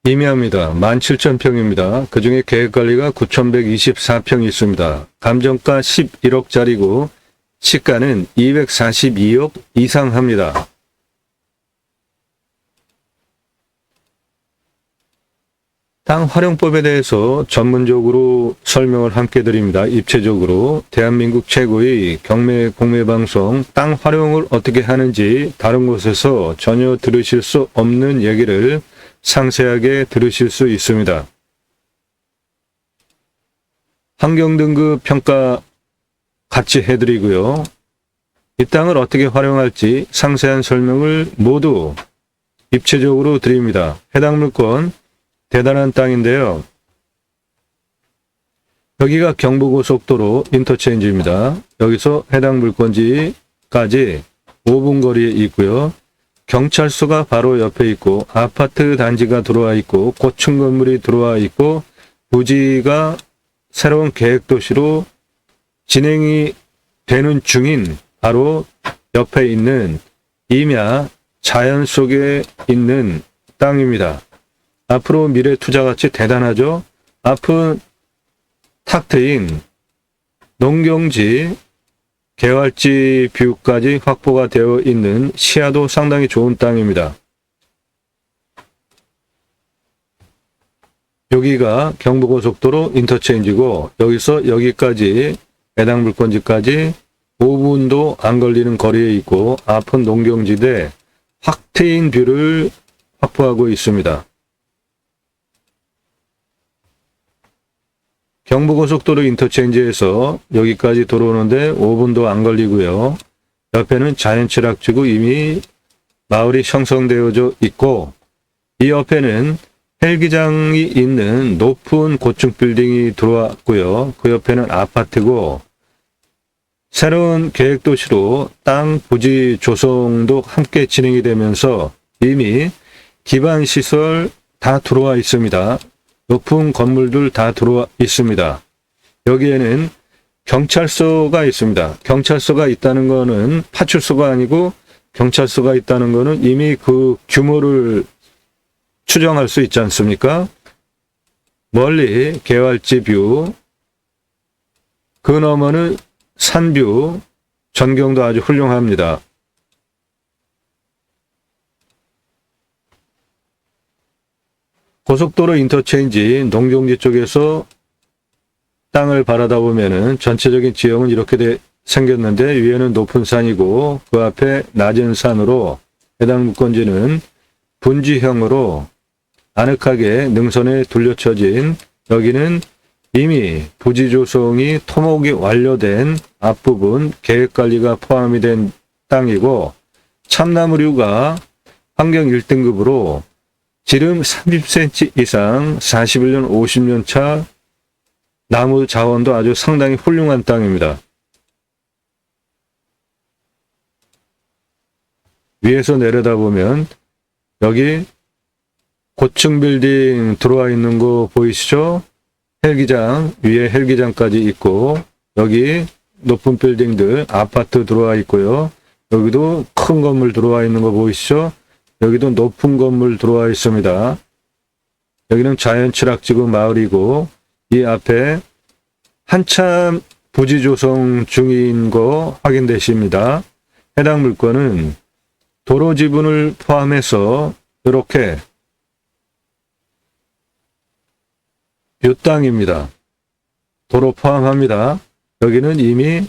임야입니다. 17,000평입니다. 그 중에 계획관리가 9,124평이 있습니다. 감정가 11억짜리고 시가는 242억 이상 합니다. 땅 활용법에 대해서 전문적으로 설명을 함께 드립니다. 입체적으로 대한민국 최고의 경매 공매방송 땅 활용을 어떻게 하는지 다른 곳에서 전혀 들으실 수 없는 얘기를 상세하게 들으실 수 있습니다. 환경등급 평가 같이 해드리고요. 이 땅을 어떻게 활용할지 상세한 설명을 모두 입체적으로 드립니다. 해당 물건 대단한 땅인데요. 여기가 경부고속도로 인터체인지입니다. 여기서 해당 물건지까지 5분 거리에 있고요. 경찰서가 바로 옆에 있고 아파트 단지가 들어와 있고 고층 건물이 들어와 있고 부지가 새로운 계획도시로 진행이 되는 중인 바로 옆에 있는 임야 자연 속에 있는 땅입니다. 앞으로 미래 투자가치 대단하죠. 앞은 탁 트인 농경지, 개활지 뷰까지 확보가 되어 있는 시야도 상당히 좋은 땅입니다. 여기가 경부고속도로 인터체인지고 여기서 여기까지 해당 물건지까지 5분도 안 걸리는 거리에 있고 앞은 농경지대 확 트인 뷰를 확보하고 있습니다. 경부고속도로 인터체인지에서 여기까지 들어오는데 5분도 안 걸리고요. 옆에는 자연취락지구 이미 마을이 형성되어져 있고 이 옆에는 헬기장이 있는 높은 고층 빌딩이 들어왔고요. 그 옆에는 아파트고 새로운 계획도시로 땅 부지 조성도 함께 진행이 되면서 이미 기반시설 다 들어와 있습니다. 높은 건물들 다 들어와 있습니다. 여기에는 경찰서가 있습니다. 경찰서가 있다는 거는 파출소가 아니고 경찰서가 있다는 거는 이미 그 규모를 추정할 수 있지 않습니까? 멀리 개활지 뷰, 그 너머는 산뷰, 전경도 아주 훌륭합니다. 고속도로 인터체인지 농경지 쪽에서 땅을 바라다 보면은 전체적인 지형은 이렇게 생겼는데 위에는 높은 산이고 그 앞에 낮은 산으로 해당 물건지는 분지형으로 아늑하게 능선에 둘러쳐진 여기는 이미 부지 조성이 토목이 완료된 앞부분 계획관리가 포함이 된 땅이고 참나무류가 환경 1등급으로 지름 30cm 이상 41년 50년 차 나무 자원도 아주 상당히 훌륭한 땅입니다. 위에서 내려다보면 여기 고층 빌딩 들어와 있는 거 보이시죠? 헬기장, 위에 헬기장까지 있고 여기 높은 빌딩들 아파트 들어와 있고요. 여기도 큰 건물 들어와 있는 거 보이시죠? 여기도 높은 건물 들어와 있습니다. 여기는 자연취락지구 마을이고 이 앞에 한참 부지 조성 중인 거 확인되십니다. 해당 물건은 도로 지분을 포함해서 이렇게 이 땅입니다. 도로 포함합니다. 여기는 이미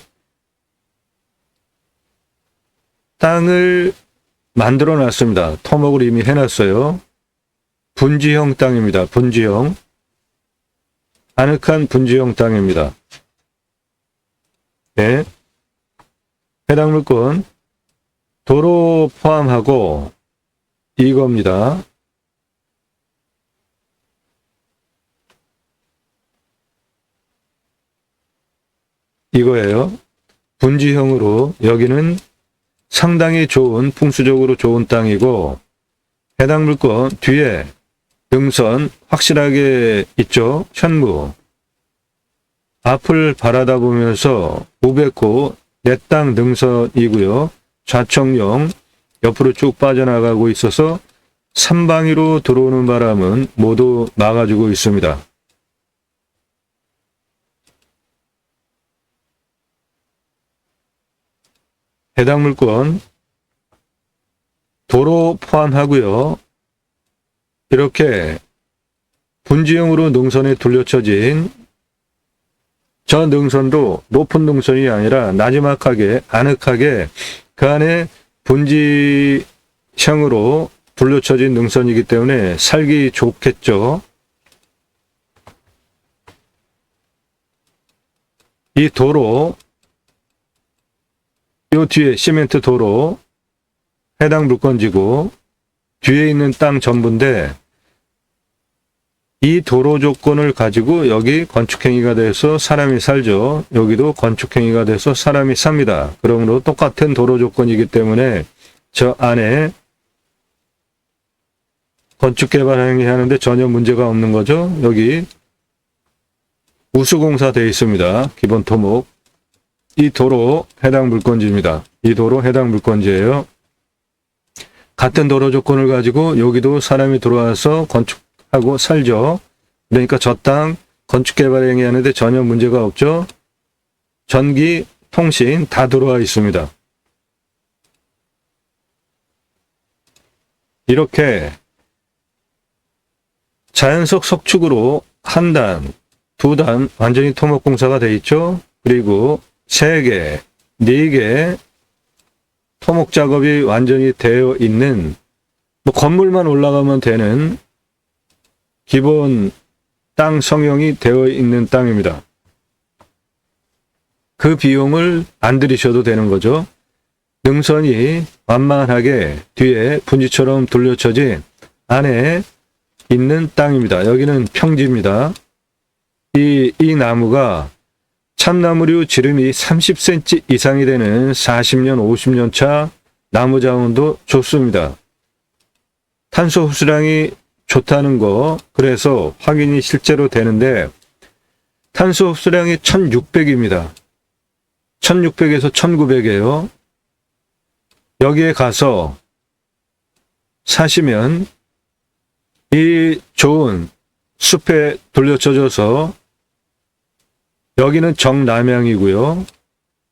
땅을 만들어 놨습니다. 토목을 이미 해놨어요. 분지형 땅입니다. 분지형. 아늑한 분지형 땅입니다. 네. 해당 물건 도로 포함하고 이겁니다. 이거예요. 분지형으로 여기는 상당히 좋은 풍수적으로 좋은 땅이고 해당 물건 뒤에 능선 확실하게 있죠. 현무. 앞을 바라다 보면서 우백호 내 땅 능선이고요. 좌청령 옆으로 쭉 빠져나가고 있어서 삼방위로 들어오는 바람은 모두 막아주고 있습니다. 해당 물건 도로 포함하고요. 이렇게 분지형으로 능선에 둘러쳐진 저 능선도 높은 능선이 아니라 나지막하게 아늑하게 그 안에 분지형으로 둘러쳐진 능선이기 때문에 살기 좋겠죠. 이 도로, 요 뒤에 시멘트 도로, 해당 물건지고 뒤에 있는 땅 전부인데 이 도로 조건을 가지고 여기 건축행위가 돼서 사람이 살죠. 여기도 건축행위가 돼서 사람이 삽니다. 그러므로 똑같은 도로 조건이기 때문에 저 안에 건축개발 행위하는데 전혀 문제가 없는 거죠. 여기 우수공사 되어 있습니다. 기본 토목. 이 도로 해당 물건지입니다. 이 도로 해당 물건지예요. 같은 도로 조건을 가지고 여기도 사람이 들어와서 건축하고 살죠. 그러니까 저 땅 건축개발 행위하는데 전혀 문제가 없죠. 전기, 통신 다 들어와 있습니다. 이렇게 자연석 석축으로 한 단, 두 단 완전히 토목공사가 되어 있죠. 그리고 3개, 4개 토목 작업이 완전히 되어 있는 건물만 올라가면 되는 기본 땅 성형이 되어 있는 땅입니다. 그 비용을 안 들이셔도 되는 거죠. 능선이 완만하게 뒤에 분지처럼 둘러쳐진 안에 있는 땅입니다. 여기는 평지입니다. 이 나무가 참나무류 지름이 30cm 이상이 되는 40년, 50년 차 나무 자원도 좋습니다. 탄소 흡수량이 좋다는 거, 그래서 확인이 실제로 되는데 탄소 흡수량이 1600입니다. 1600에서 1900이에요. 여기에 가서 사시면 이 좋은 숲에 둘러쳐져서 여기는 정남향이고요.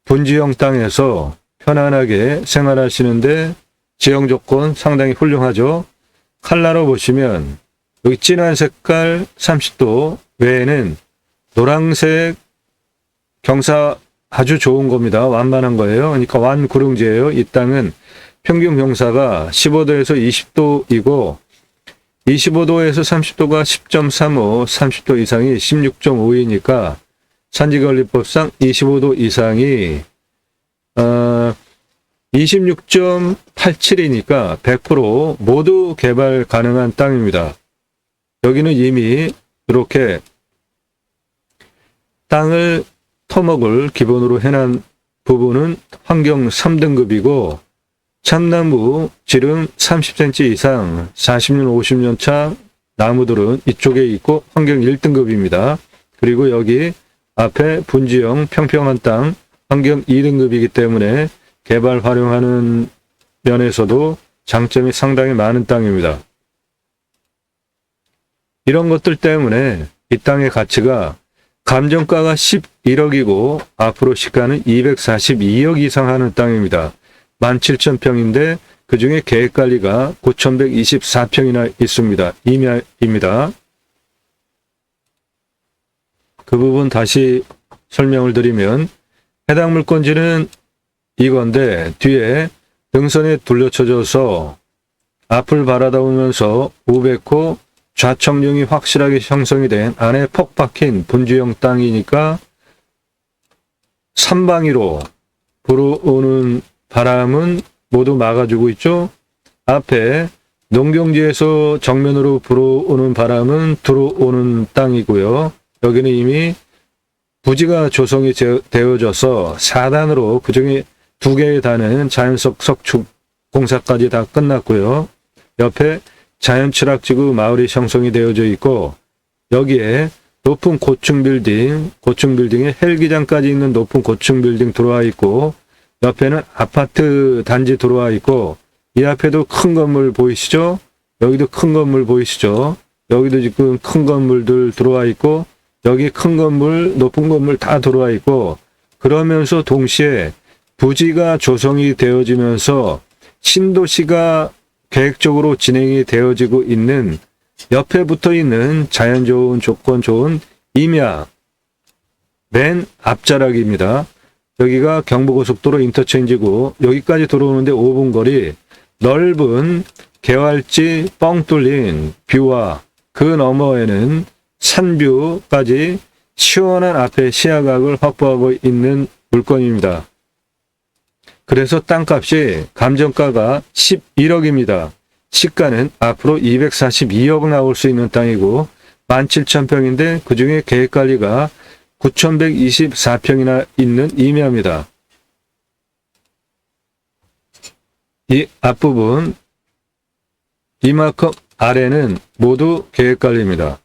분지형 땅에서 편안하게 생활하시는데 지형 조건 상당히 훌륭하죠. 칼라로 보시면 여기 진한 색깔 30도 외에는 노란색 경사 아주 좋은 겁니다. 완만한 거예요. 그러니까 완구릉지예요. 이 땅은 평균 경사가 15도에서 20도이고 25도에서 30도가 10.35, 30도 이상이 16.5이니까 산지관리법상 25도 이상이 26.87이니까 100% 모두 개발 가능한 땅입니다. 여기는 이미 이렇게 땅을 토목을 기본으로 해놓은 부분은 환경 3등급이고 참나무 지름 30cm 이상 40년 50년 차 나무들은 이쪽에 있고 환경 1등급입니다. 그리고 여기 앞에 분지형 평평한 땅 환경 2등급이기 때문에 개발 활용하는 면에서도 장점이 상당히 많은 땅입니다. 이런 것들 때문에 이 땅의 가치가 감정가가 11억이고 앞으로 시가는 242억 이상 하는 땅입니다. 17,000평인데 그 중에 계획관리가 9,124평이나 있습니다. 임야입니다. 그 부분 다시 설명을 드리면 해당 물건지는 이건데 뒤에 등선에 둘러쳐져서 앞을 바라다보면서 우백호 좌청룡이 확실하게 형성이 된 안에 폭 박힌 분주형 땅이니까 삼방위로 불어오는 바람은 모두 막아주고 있죠. 앞에 농경지에서 정면으로 불어오는 바람은 들어오는 땅이고요. 여기는 이미 부지가 조성이 되어져서 4단으로 그중에 2개의 단은 자연석 석축 공사까지 다 끝났고요. 옆에 자연취락지구 마을이 형성이 되어져 있고 여기에 높은 고층 빌딩에 헬기장까지 있는 높은 고층 빌딩 들어와 있고 옆에는 아파트 단지 들어와 있고 이 앞에도 큰 건물 보이시죠? 여기도 큰 건물 보이시죠? 여기도 지금 큰 건물들 들어와 있고, 여기 큰 건물, 높은 건물 다 들어와 있고, 그러면서 동시에 부지가 조성이 되어지면서 신도시가 계획적으로 진행이 되어지고 있는 옆에 붙어 있는 자연 좋은 조건 좋은 임야 맨 앞자락입니다. 여기가 경부고속도로 인터체인지고 여기까지 들어오는데 5분 거리, 넓은 개활지 뻥 뚫린 뷰와 그 너머에는 산뷰까지 시원한 앞에 시야각을 확보하고 있는 물건입니다. 그래서 땅값이 감정가가 11억입니다. 시가는 앞으로 242억 나올 수 있는 땅이고 17,000평인데 그중에 계획관리가 9,124평이나 있는 임야입니다. 이 앞부분 이만큼 아래는 모두 계획관리입니다.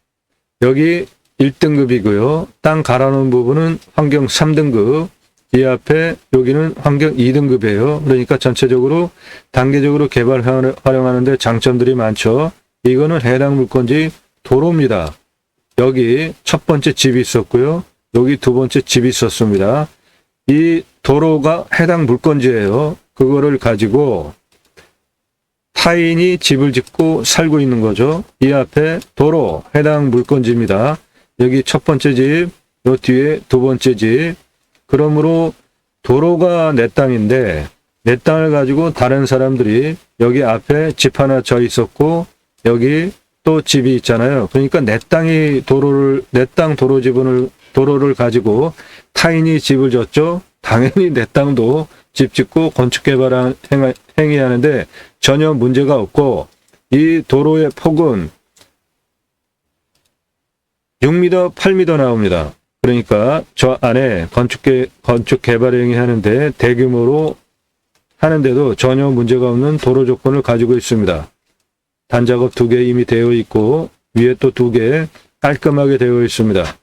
여기 1등급이고요. 땅 갈아놓은 부분은 환경 3등급, 이 앞에 여기는 환경 2등급이에요. 그러니까 전체적으로 단계적으로 개발 활용하는데 장점들이 많죠. 이거는 해당 물건지 도로입니다. 여기 첫 번째 집이 있었고요. 여기 두 번째 집이 있었습니다. 이 도로가 해당 물건지예요. 그거를 가지고 타인이 집을 짓고 살고 있는 거죠. 이 앞에 도로 해당 물건지입니다. 여기 첫 번째 집, 요 뒤에 두 번째 집. 그러므로 도로가 내 땅인데 내 땅을 가지고 다른 사람들이 여기 앞에 집 하나 져 있었고 여기 또 집이 있잖아요. 그러니까 내 땅이 내 땅 도로 지분을 도로를 가지고 타인이 집을 졌죠. 당연히 내 땅도 집 짓고 건축 개발 행위하는데 전혀 문제가 없고 이 도로의 폭은 6m, 8m 나옵니다. 그러니까 저 안에 건축 개발 행위 하는데 대규모로 하는데도 전혀 문제가 없는 도로 조건을 가지고 있습니다. 단작업 2개 이미 되어 있고 위에 또 2개 깔끔하게 되어 있습니다.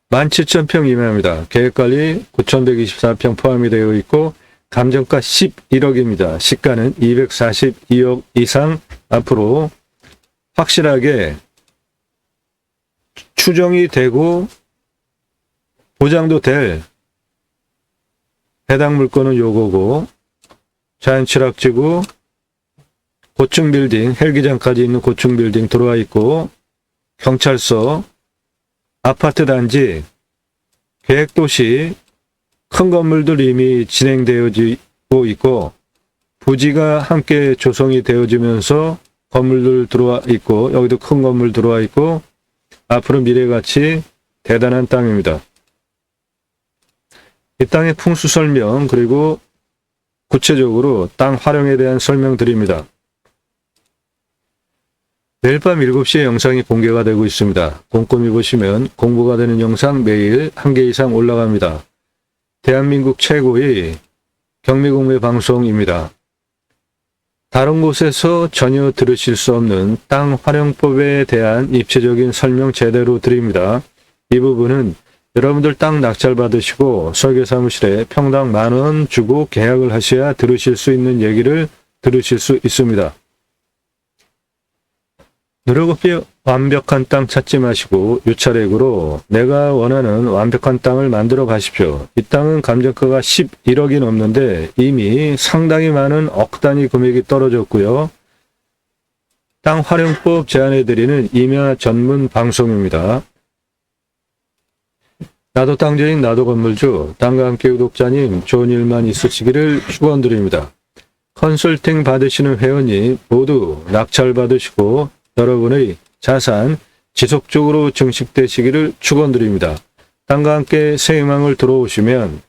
17,000평 이내입니다. 계획관리 9,124평 포함이 되어 있고 감정가 11억입니다. 시가는 242억 이상 앞으로 확실하게 추정이 되고 보장도 될 해당 물건은 요거고 자연취락지구 고층 빌딩 헬기장까지 있는 고층 빌딩 들어와 있고 경찰서 아파트 단지 계획도시 큰 건물들 이미 진행되어지고 있고 부지가 함께 조성이 되어지면서 건물들 들어와 있고 여기도 큰 건물 들어와 있고 앞으로 미래가치 대단한 땅입니다. 이 땅의 풍수 설명 그리고 구체적으로 땅 활용에 대한 설명드립니다. 매일 밤 7시에 영상이 공개가 되고 있습니다. 꼼꼼히 보시면 공부가 되는 영상 매일 1개 이상 올라갑니다. 대한민국 최고의 경매공매 방송입니다. 다른 곳에서 전혀 들으실 수 없는 땅 활용법에 대한 입체적인 설명 제대로 드립니다. 이 부분은 여러분들 땅 낙찰 받으시고 설계사무실에 평당 10,000원 주고 계약을 하셔야 들으실 수 있는 얘기를 들으실 수 있습니다. 노력 없이 완벽한 땅 찾지 마시고 유차렉으로 내가 원하는 완벽한 땅을 만들어 가십시오. 이 땅은 감정가가 11억이 넘는데 이미 상당히 많은 억 단위 금액이 떨어졌고요. 땅 활용법 제안해드리는 임야 전문 방송입니다. 나도 땅주인 나도 건물주 땅과 함께 구독자님 좋은 일만 있으시기를 축원드립니다. 컨설팅 받으시는 회원님 모두 낙찰 받으시고 여러분의 자산 지속적으로 증식되시기를 축원드립니다. 땅과 함께 새 희망을 들어오시면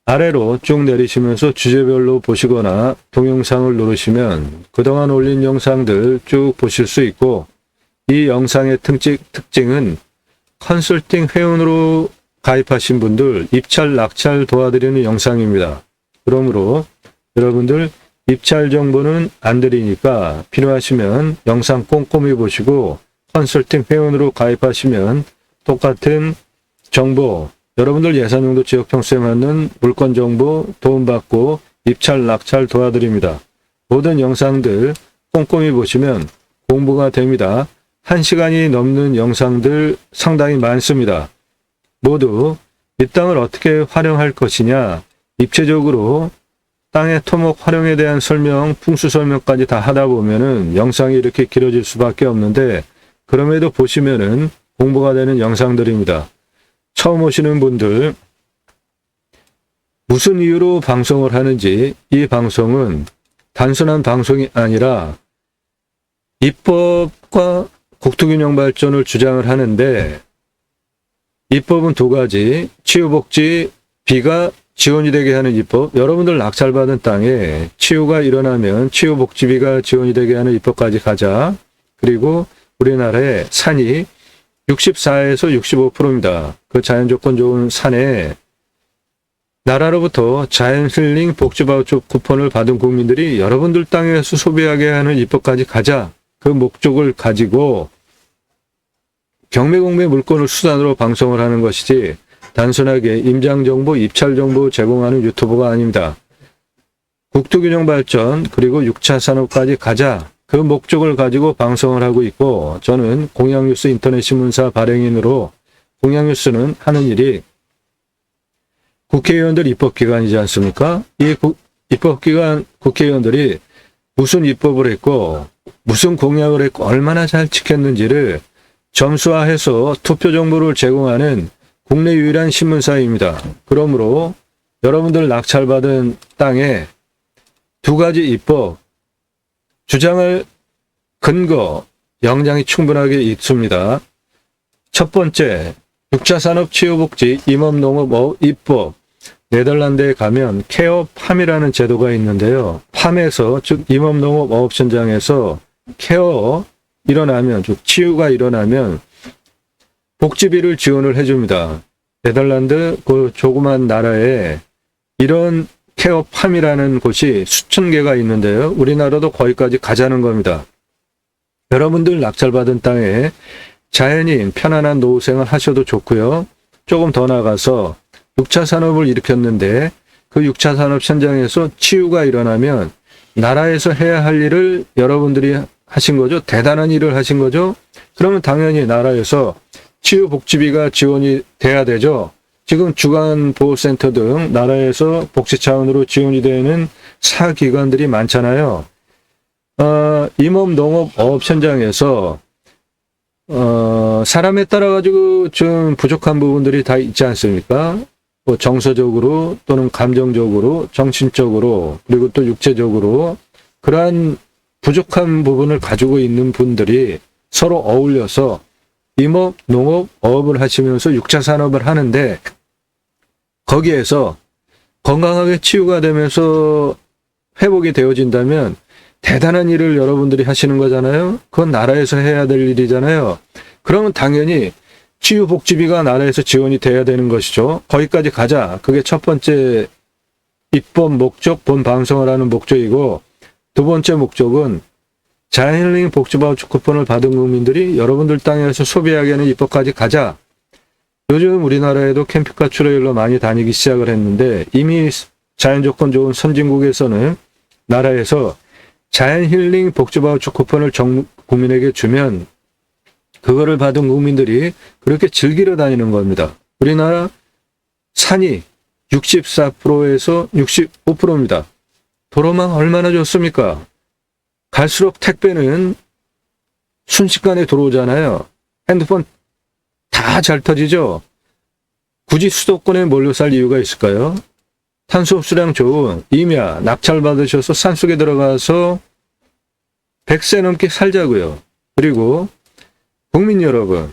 아래로 쭉 내리시면서 주제별로 보시거나 동영상을 누르시면 그동안 올린 영상들 쭉 보실 수 있고 이 영상의 특징은 컨설팅 회원으로 가입하신 분들 입찰 낙찰 도와드리는 영상입니다. 그러므로 여러분들 입찰 정보는 안 드리니까 필요하시면 영상 꼼꼼히 보시고 컨설팅 회원으로 가입하시면 똑같은 정보, 여러분들 예산용도 지역평수에 맞는 물건 정보 도움받고 입찰, 낙찰 도와드립니다. 모든 영상들 꼼꼼히 보시면 공부가 됩니다. 1시간이 넘는 영상들 상당히 많습니다. 모두 이 땅을 어떻게 활용할 것이냐, 입체적으로 땅의 토목 활용에 대한 설명, 풍수 설명까지 다 하다 보면은 영상이 이렇게 길어질 수밖에 없는데, 그럼에도 보시면은 공부가 되는 영상들입니다. 처음 오시는 분들, 무슨 이유로 방송을 하는지, 이 방송은 단순한 방송이 아니라 입법과 국토균형 발전을 주장을 하는데, 입법은 두 가지, 치유복지, 비가 지원이 되게 하는 입법, 여러분들 낙찰받은 땅에 치유가 일어나면 치유복지비가 지원이 되게 하는 입법까지 가자. 그리고 우리나라의 산이 64에서 65%입니다. 그 자연조건 좋은 산에 나라로부터 자연힐링 복지바우처 쿠폰을 받은 국민들이 여러분들 땅에서 소비하게 하는 입법까지 가자. 그 목적을 가지고 경매공매 물건을 수단으로 방송을 하는 것이지 단순하게 임장정보, 입찰정보 제공하는 유튜브가 아닙니다. 국토균형 발전 그리고 6차 산업까지 가자. 그 목적을 가지고 방송을 하고 있고, 저는 공양뉴스 인터넷 신문사 발행인으로, 공양뉴스는 하는 일이 국회의원들 입법기관이지 않습니까? 이 입법기관 국회의원들이 무슨 입법을 했고 무슨 공약을 했고 얼마나 잘 지켰는지를 점수화해서 투표 정보를 제공하는 국내 유일한 신문사입니다. 그러므로 여러분들 낙찰받은 땅에 두 가지 입법, 주장할 근거, 역량이 충분하게 있습니다. 첫 번째, 6차 산업 치유복지 임업농업 입법. 네덜란드에 가면 케어팜이라는 제도가 있는데요. 팜에서, 즉 임업농업 어업 현장에서 케어 일어나면, 즉 치유가 일어나면 복지비를 지원을 해줍니다. 네덜란드 그 조그만 나라에 이런 케어팜이라는 곳이 수천 개가 있는데요. 우리나라도 거기까지 가자는 겁니다. 여러분들 낙찰받은 땅에 자연인 편안한 노후생활 하셔도 좋고요. 조금 더 나가서 6차 산업을 일으켰는데 그 6차 산업 현장에서 치유가 일어나면 나라에서 해야 할 일을 여러분들이 하신 거죠. 대단한 일을 하신 거죠. 그러면 당연히 나라에서 치유복지비가 지원이 돼야 되죠. 지금 주간보호센터 등 나라에서 복지 차원으로 지원이 되는 사기관들이 많잖아요. 임업농업 어업 현장에서 사람에 따라 가지고 좀 부족한 부분들이 다 있지 않습니까? 뭐 정서적으로 또는 감정적으로, 정신적으로, 그리고 또 육체적으로 그러한 부족한 부분을 가지고 있는 분들이 서로 어울려서 임업, 농업, 어업을 하시면서 6차 산업을 하는데, 거기에서 건강하게 치유가 되면서 회복이 되어진다면 대단한 일을 여러분들이 하시는 거잖아요. 그건 나라에서 해야 될 일이잖아요. 그러면 당연히 치유복지비가 나라에서 지원이 돼야 되는 것이죠. 거기까지 가자. 그게 첫 번째 입법 목적, 본 방송을 하는 목적이고, 두 번째 목적은 자연힐링 복지바우처 쿠폰을 받은 국민들이 여러분들 땅에서 소비하게 하는 입법까지 가자. 요즘 우리나라에도 캠핑카 트레일러 많이 다니기 시작을 했는데, 이미 자연조건 좋은 선진국에서는 나라에서 자연힐링 복지바우처 쿠폰을 국민에게 주면 그거를 받은 국민들이 그렇게 즐기러 다니는 겁니다. 우리나라 산이 64%에서 65%입니다. 도로망 얼마나 좋습니까? 갈수록 택배는 순식간에 들어오잖아요. 핸드폰 다 잘 터지죠? 굳이 수도권에 몰려 살 이유가 있을까요? 탄소 흡수량 좋은 임야, 낙찰 받으셔서 산속에 들어가서 100세 넘게 살자고요. 그리고 국민 여러분,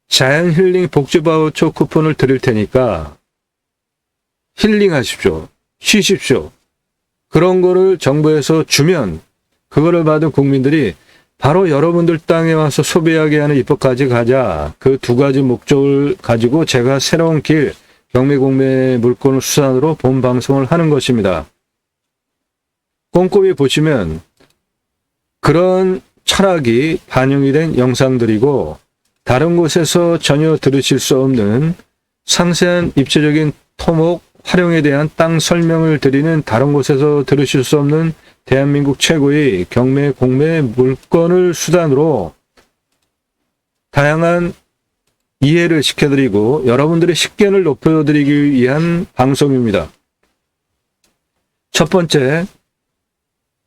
자연힐링 복지바우처 쿠폰을 드릴 테니까 힐링하십시오. 쉬십시오. 그런 거를 정부에서 주면 그거를 받은 국민들이 바로 여러분들 땅에 와서 소비하게 하는 입법까지 가자. 그 두 가지 목적을 가지고 제가 새로운 길, 경매공매 물건을 수단으로 본 방송을 하는 것입니다. 꼼꼼히 보시면 그런 철학이 반영이 된 영상들이고, 다른 곳에서 전혀 들으실 수 없는 상세한 입체적인 토목 활용에 대한 땅 설명을 드리는 다른 곳에서 들으실 수 없는 대한민국 최고의 경매, 공매, 물건을 수단으로 다양한 이해를 시켜드리고 여러분들의 식견을 높여드리기 위한 방송입니다. 첫 번째,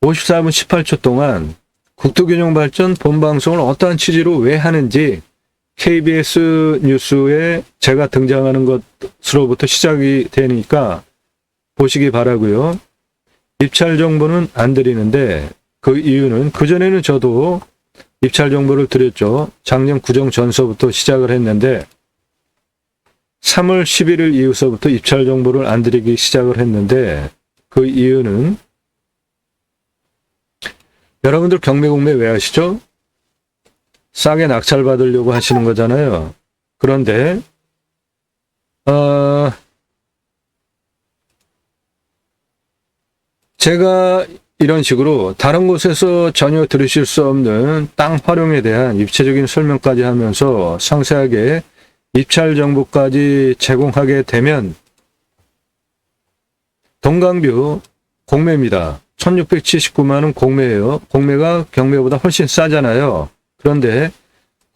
54분 18초 동안 국토균형발전 본방송을 어떠한 취지로 왜 하는지 KBS 뉴스에 제가 등장하는 것으로부터 시작이 되니까 보시기 바라고요. 입찰 정보는 안 드리는데 그 이유는 그전에는 저도 입찰 정보를 드렸죠. 작년 구정 전서부터 시작을 했는데 3월 11일 이후서부터 입찰 정보를 안 드리기 시작을 했는데 그 이유는 여러분들 경매 공매 왜 하시죠? 싸게 낙찰 받으려고 하시는 거잖아요. 그런데 제가 이런 식으로 다른 곳에서 전혀 들으실 수 없는 땅 활용에 대한 입체적인 설명까지 하면서 상세하게 입찰 정보까지 제공하게 되면 동강뷰 공매입니다. 1679만원 공매예요. 공매가 경매보다 훨씬 싸잖아요. 그런데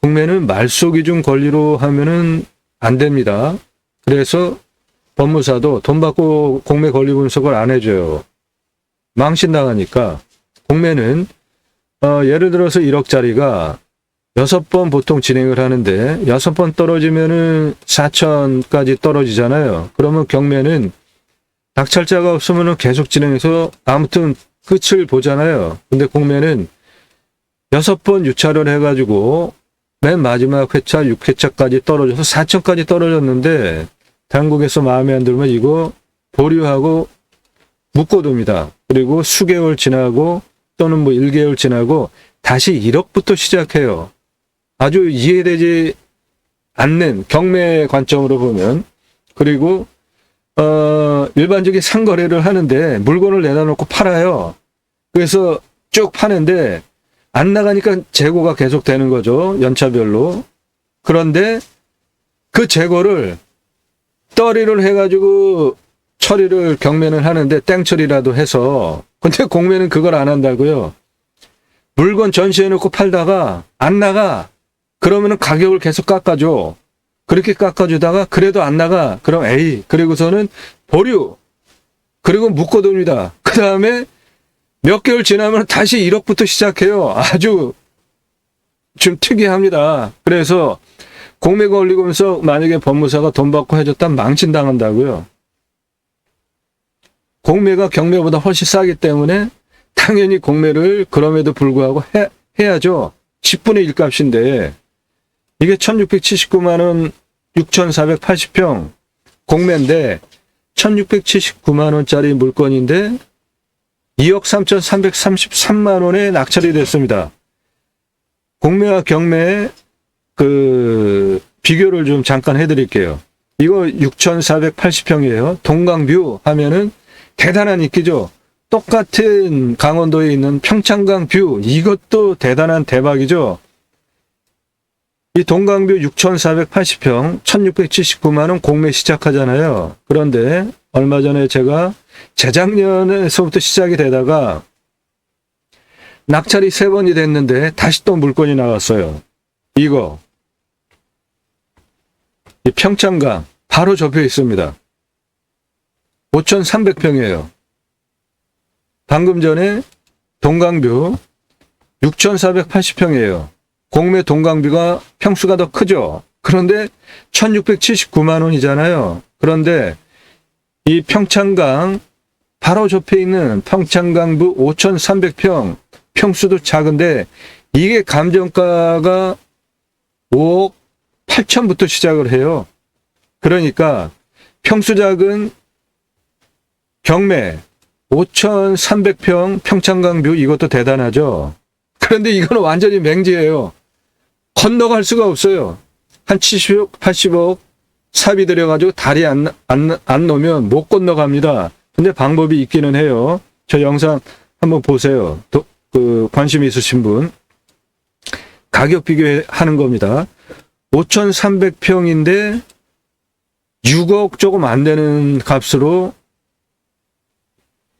공매는 말소 기준 권리로 하면은 안 됩니다. 그래서 법무사도 돈 받고 공매 권리 분석을 안 해줘요. 망신당하니까. 공매는 예를 들어서 1억짜리가 6번 보통 진행을 하는데 6번 떨어지면은 4천까지 떨어지잖아요. 그러면 경매는 낙찰자가 없으면 계속 진행해서 아무튼 끝을 보잖아요. 근데 공매는 6번 유찰을 해가지고 맨 마지막 회차 6회차까지 떨어져서 4천까지 떨어졌는데 당국에서 마음에 안 들면 이거 보류하고 묶어둡니다. 그리고 수개월 지나고 또는 뭐 1개월 지나고 다시 1억부터 시작해요. 아주 이해되지 않는 경매 관점으로 보면. 그리고 일반적인 상거래를 하는데 물건을 내다 놓고 팔아요. 그래서 쭉 파는데 안 나가니까 재고가 계속 되는 거죠. 연차별로. 그런데 그 재고를 떨이를 해가지고 처리를 경매는 하는데 땡처리라도 해서 근데 공매는 그걸 안 한다고요. 물건 전시해놓고 팔다가 안 나가. 그러면은 가격을 계속 깎아줘. 그렇게 깎아주다가 그래도 안 나가. 그럼 에이. 그리고서는 보류. 그리고 묶어둡니다. 그 다음에 몇 개월 지나면 다시 1억부터 시작해요. 아주 좀 특이합니다. 그래서 공매가 올리면서 만약에 법무사가 돈 받고 해줬다면 망신당한다고요. 공매가 경매보다 훨씬 싸기 때문에 당연히 공매를 그럼에도 불구하고 해야죠. 10분의 1 값인데 이게 1679만원 6480평 공매인데 1679만원짜리 물건인데 2억 3333만원에 낙찰이 됐습니다. 공매와 경매 비교를 좀 잠깐 해드릴게요. 이거 6480평이에요. 동강뷰 하면은 대단한 인기죠. 똑같은 강원도에 있는 평창강 뷰, 이것도 대단한 대박이죠. 이 동강뷰 6480평 1679만원 공매 시작하잖아요. 그런데 얼마 전에 제가 재작년에서부터 시작이 되다가 낙찰이 3번이 됐는데 다시 또 물건이 나왔어요. 이거 이 평창강 바로 접해 있습니다. 5300평이에요. 방금 전에 동강뷰 6480평이에요. 공매 동강뷰가 평수가 더 크죠. 그런데 1679만원이잖아요. 그런데 이 평창강 바로 접해 있는 평창강부 5300평 평수도 작은데 이게 감정가가 5억 8천부터 시작을 해요. 그러니까 평수 작은 경매 5300평 평창강뷰 이것도 대단하죠. 그런데 이거는 완전히 맹지예요. 건너갈 수가 없어요. 한 70억 80억 삽이 들여가지고 다리 안 놓으면 못 건너갑니다. 근데 방법이 있기는 해요. 저 영상 한번 보세요. 관심 있으신 분. 가격 비교하는 겁니다. 5300평인데 6억 조금 안 되는 값으로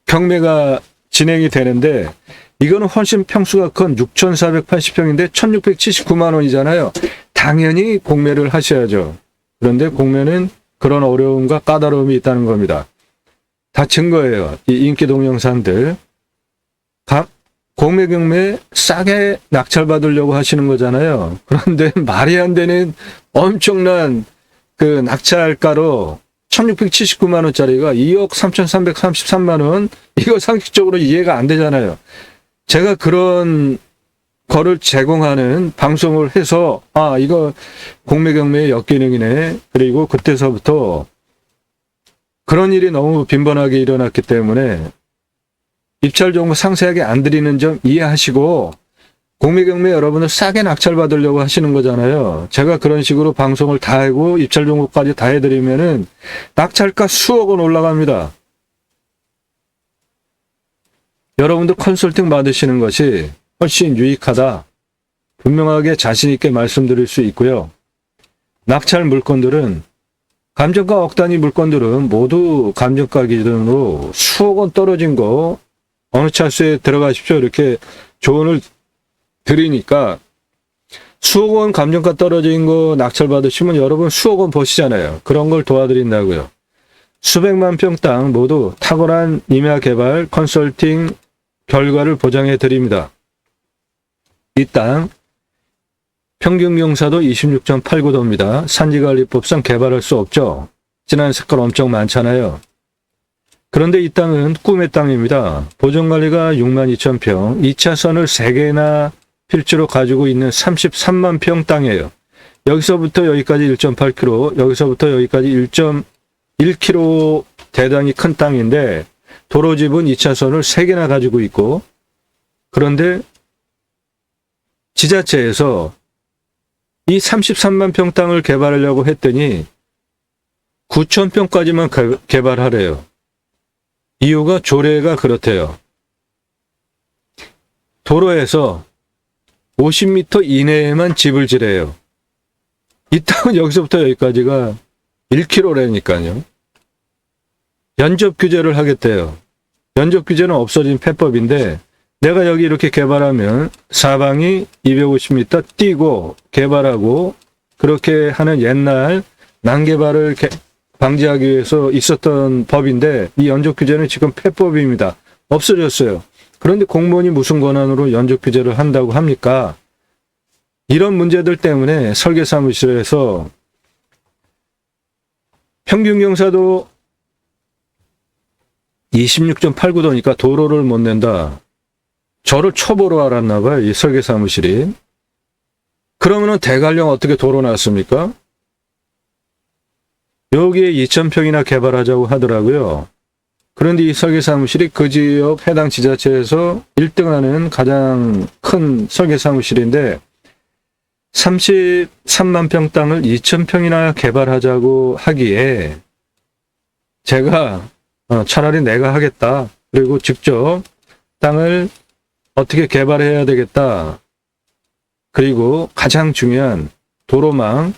경매가 진행이 되는데 이거는 훨씬 평수가 큰 6,480평인데 1,679만 원이잖아요. 당연히 공매를 하셔야죠. 그런데 공매는 그런 어려움과 까다로움이 있다는 겁니다. 다 증거예요. 이 인기 동영상들. 공매 경매 싸게 낙찰받으려고 하시는 거잖아요. 그런데 말이 안 되는 엄청난 그 낙찰가로 1,679만 원짜리가 2억 3,333만 원, 이거 상식적으로 이해가 안 되잖아요. 제가 그런 거를 제공하는 방송을 해서 이거 공매 경매의 역기능이네. 그리고 그때서부터 그런 일이 너무 빈번하게 일어났기 때문에 입찰 정보 상세하게 안 드리는 점 이해하시고 공매 경매 여러분을 싸게 낙찰 받으려고 하시는 거잖아요. 제가 그런 식으로 방송을 다 하고 입찰 정보까지 다 해드리면은 낙찰가 수억 원 올라갑니다. 여러분들 컨설팅 받으시는 것이 훨씬 유익하다. 분명하게 자신 있게 말씀드릴 수 있고요. 낙찰 물건들은 감정가 억 단위 물건들은 모두 감정가 기준으로 수억 원 떨어진 거 어느 차수에 들어가십시오. 이렇게 조언을 드리니까 수억 원 감정가 떨어진 거 낙찰 받으시면 여러분 수억 원 버시잖아요. 그런 걸 도와드린다고요. 수백만 평 땅 모두 탁월한 임야 개발 컨설팅 결과를 보장해 드립니다. 이 땅 평균 경사도 26.89도입니다. 산지관리법상 개발할 수 없죠. 진한 색깔 엄청 많잖아요. 그런데 이 땅은 꿈의 땅입니다. 보존관리가 62,000평, 2차선을 3개나 필지로 가지고 있는 33만 평 땅이에요. 여기서부터 여기까지 1.8km, 여기서부터 여기까지 1.1km 대단히 큰 땅인데 도로집은 2차선을 3개나 가지고 있고, 그런데 지자체에서 이 33만 평 땅을 개발하려고 했더니 9,000평까지만 개발하래요. 이유가 조례가 그렇대요. 도로에서 50m 이내에만 집을 지래요. 이 땅은 여기서부터 여기까지가 1km라니까요. 연접 규제를 하겠대요. 연접 규제는 없어진 폐법인데 내가 여기 이렇게 개발하면 사방이 250m 뛰고 개발하고 그렇게 하는 옛날 난개발을 방지하기 위해서 있었던 법인데 이 연접 규제는 지금 폐법입니다. 없어졌어요. 그런데 공무원이 무슨 권한으로 연접 규제를 한다고 합니까? 이런 문제들 때문에 설계사무실에서 평균 경사도 26.89도니까 도로를 못 낸다. 저를 초보로 알았나 봐요. 이 설계사무실이. 그러면은 대관령 어떻게 도로 놨습니까? 여기에 2,000평이나 개발하자고 하더라고요. 그런데 이 설계사무실이 그 지역 해당 지자체에서 1등하는 가장 큰 설계사무실인데 33만 평 땅을 2,000평이나 개발하자고 하기에 제가 차라리 내가 하겠다. 그리고 직접 땅을 어떻게 개발해야 되겠다. 그리고 가장 중요한 도로망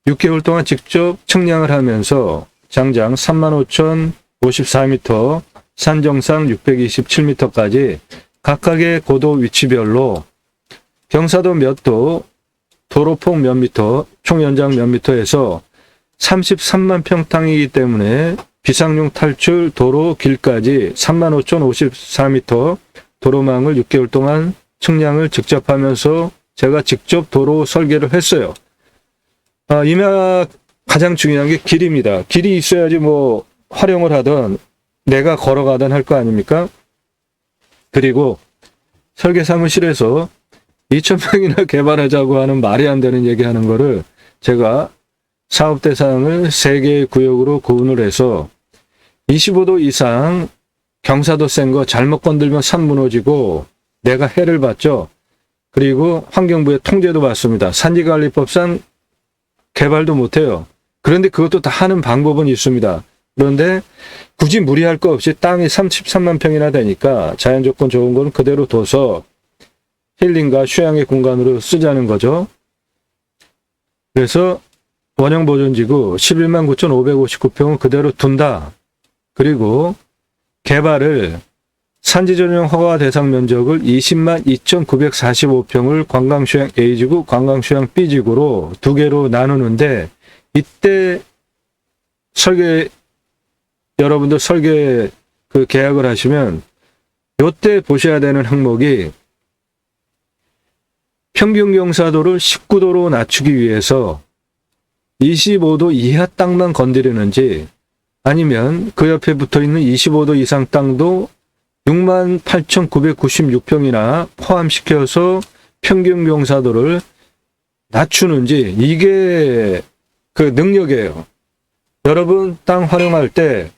6개월 동안 직접 측량을 하면서 장장 35,054m, 산정상 627m까지 각각의 고도 위치별로 경사도 몇 도, 도로폭 몇 미터, 총 연장 몇 미터에서 33만 평 땅이기 때문에 비상용 탈출 도로 길까지 35,054m 도로망을 6개월 동안 측량을 직접 하면서 제가 직접 도로 설계를 했어요. 임야 가장 중요한 게 길입니다. 길이 있어야지 뭐 활용을 하든 내가 걸어가든 할 거 아닙니까? 그리고 설계사무실에서 2,000평이나 개발하자고 하는 말이 안 되는 얘기하는 거를 제가 사업 대상을 3개의 구역으로 구분을 해서 25도 이상 경사도 센 거 잘못 건들면 산 무너지고 내가 해를 봤죠. 그리고 환경부의 통제도 받습니다. 산지관리법상 개발도 못해요. 그런데 그것도 다 하는 방법은 있습니다. 그런데 굳이 무리할 거 없이 땅이 33만 평이나 되니까 자연조건 좋은 건 그대로 둬서 힐링과 휴양의 공간으로 쓰자는 거죠. 그래서 원형 보존지구 11만 9,559평은 그대로 둔다. 그리고 개발을 산지 전용 허가 대상 면적을 20만 2,945평을 관광휴양 A지구, 관광휴양 B지구로 두 개로 나누는데, 이때 여러분들 설계 계약을 하시면 요때 보셔야 되는 항목이 평균 경사도를 19도로 낮추기 위해서 25도 이하 땅만 건드리는지, 아니면 그 옆에 붙어 있는 25도 이상 땅도 68,996평이나 포함시켜서 평균 경사도를 낮추는지, 이게 그 능력이에요. 여러분 땅 활용할 때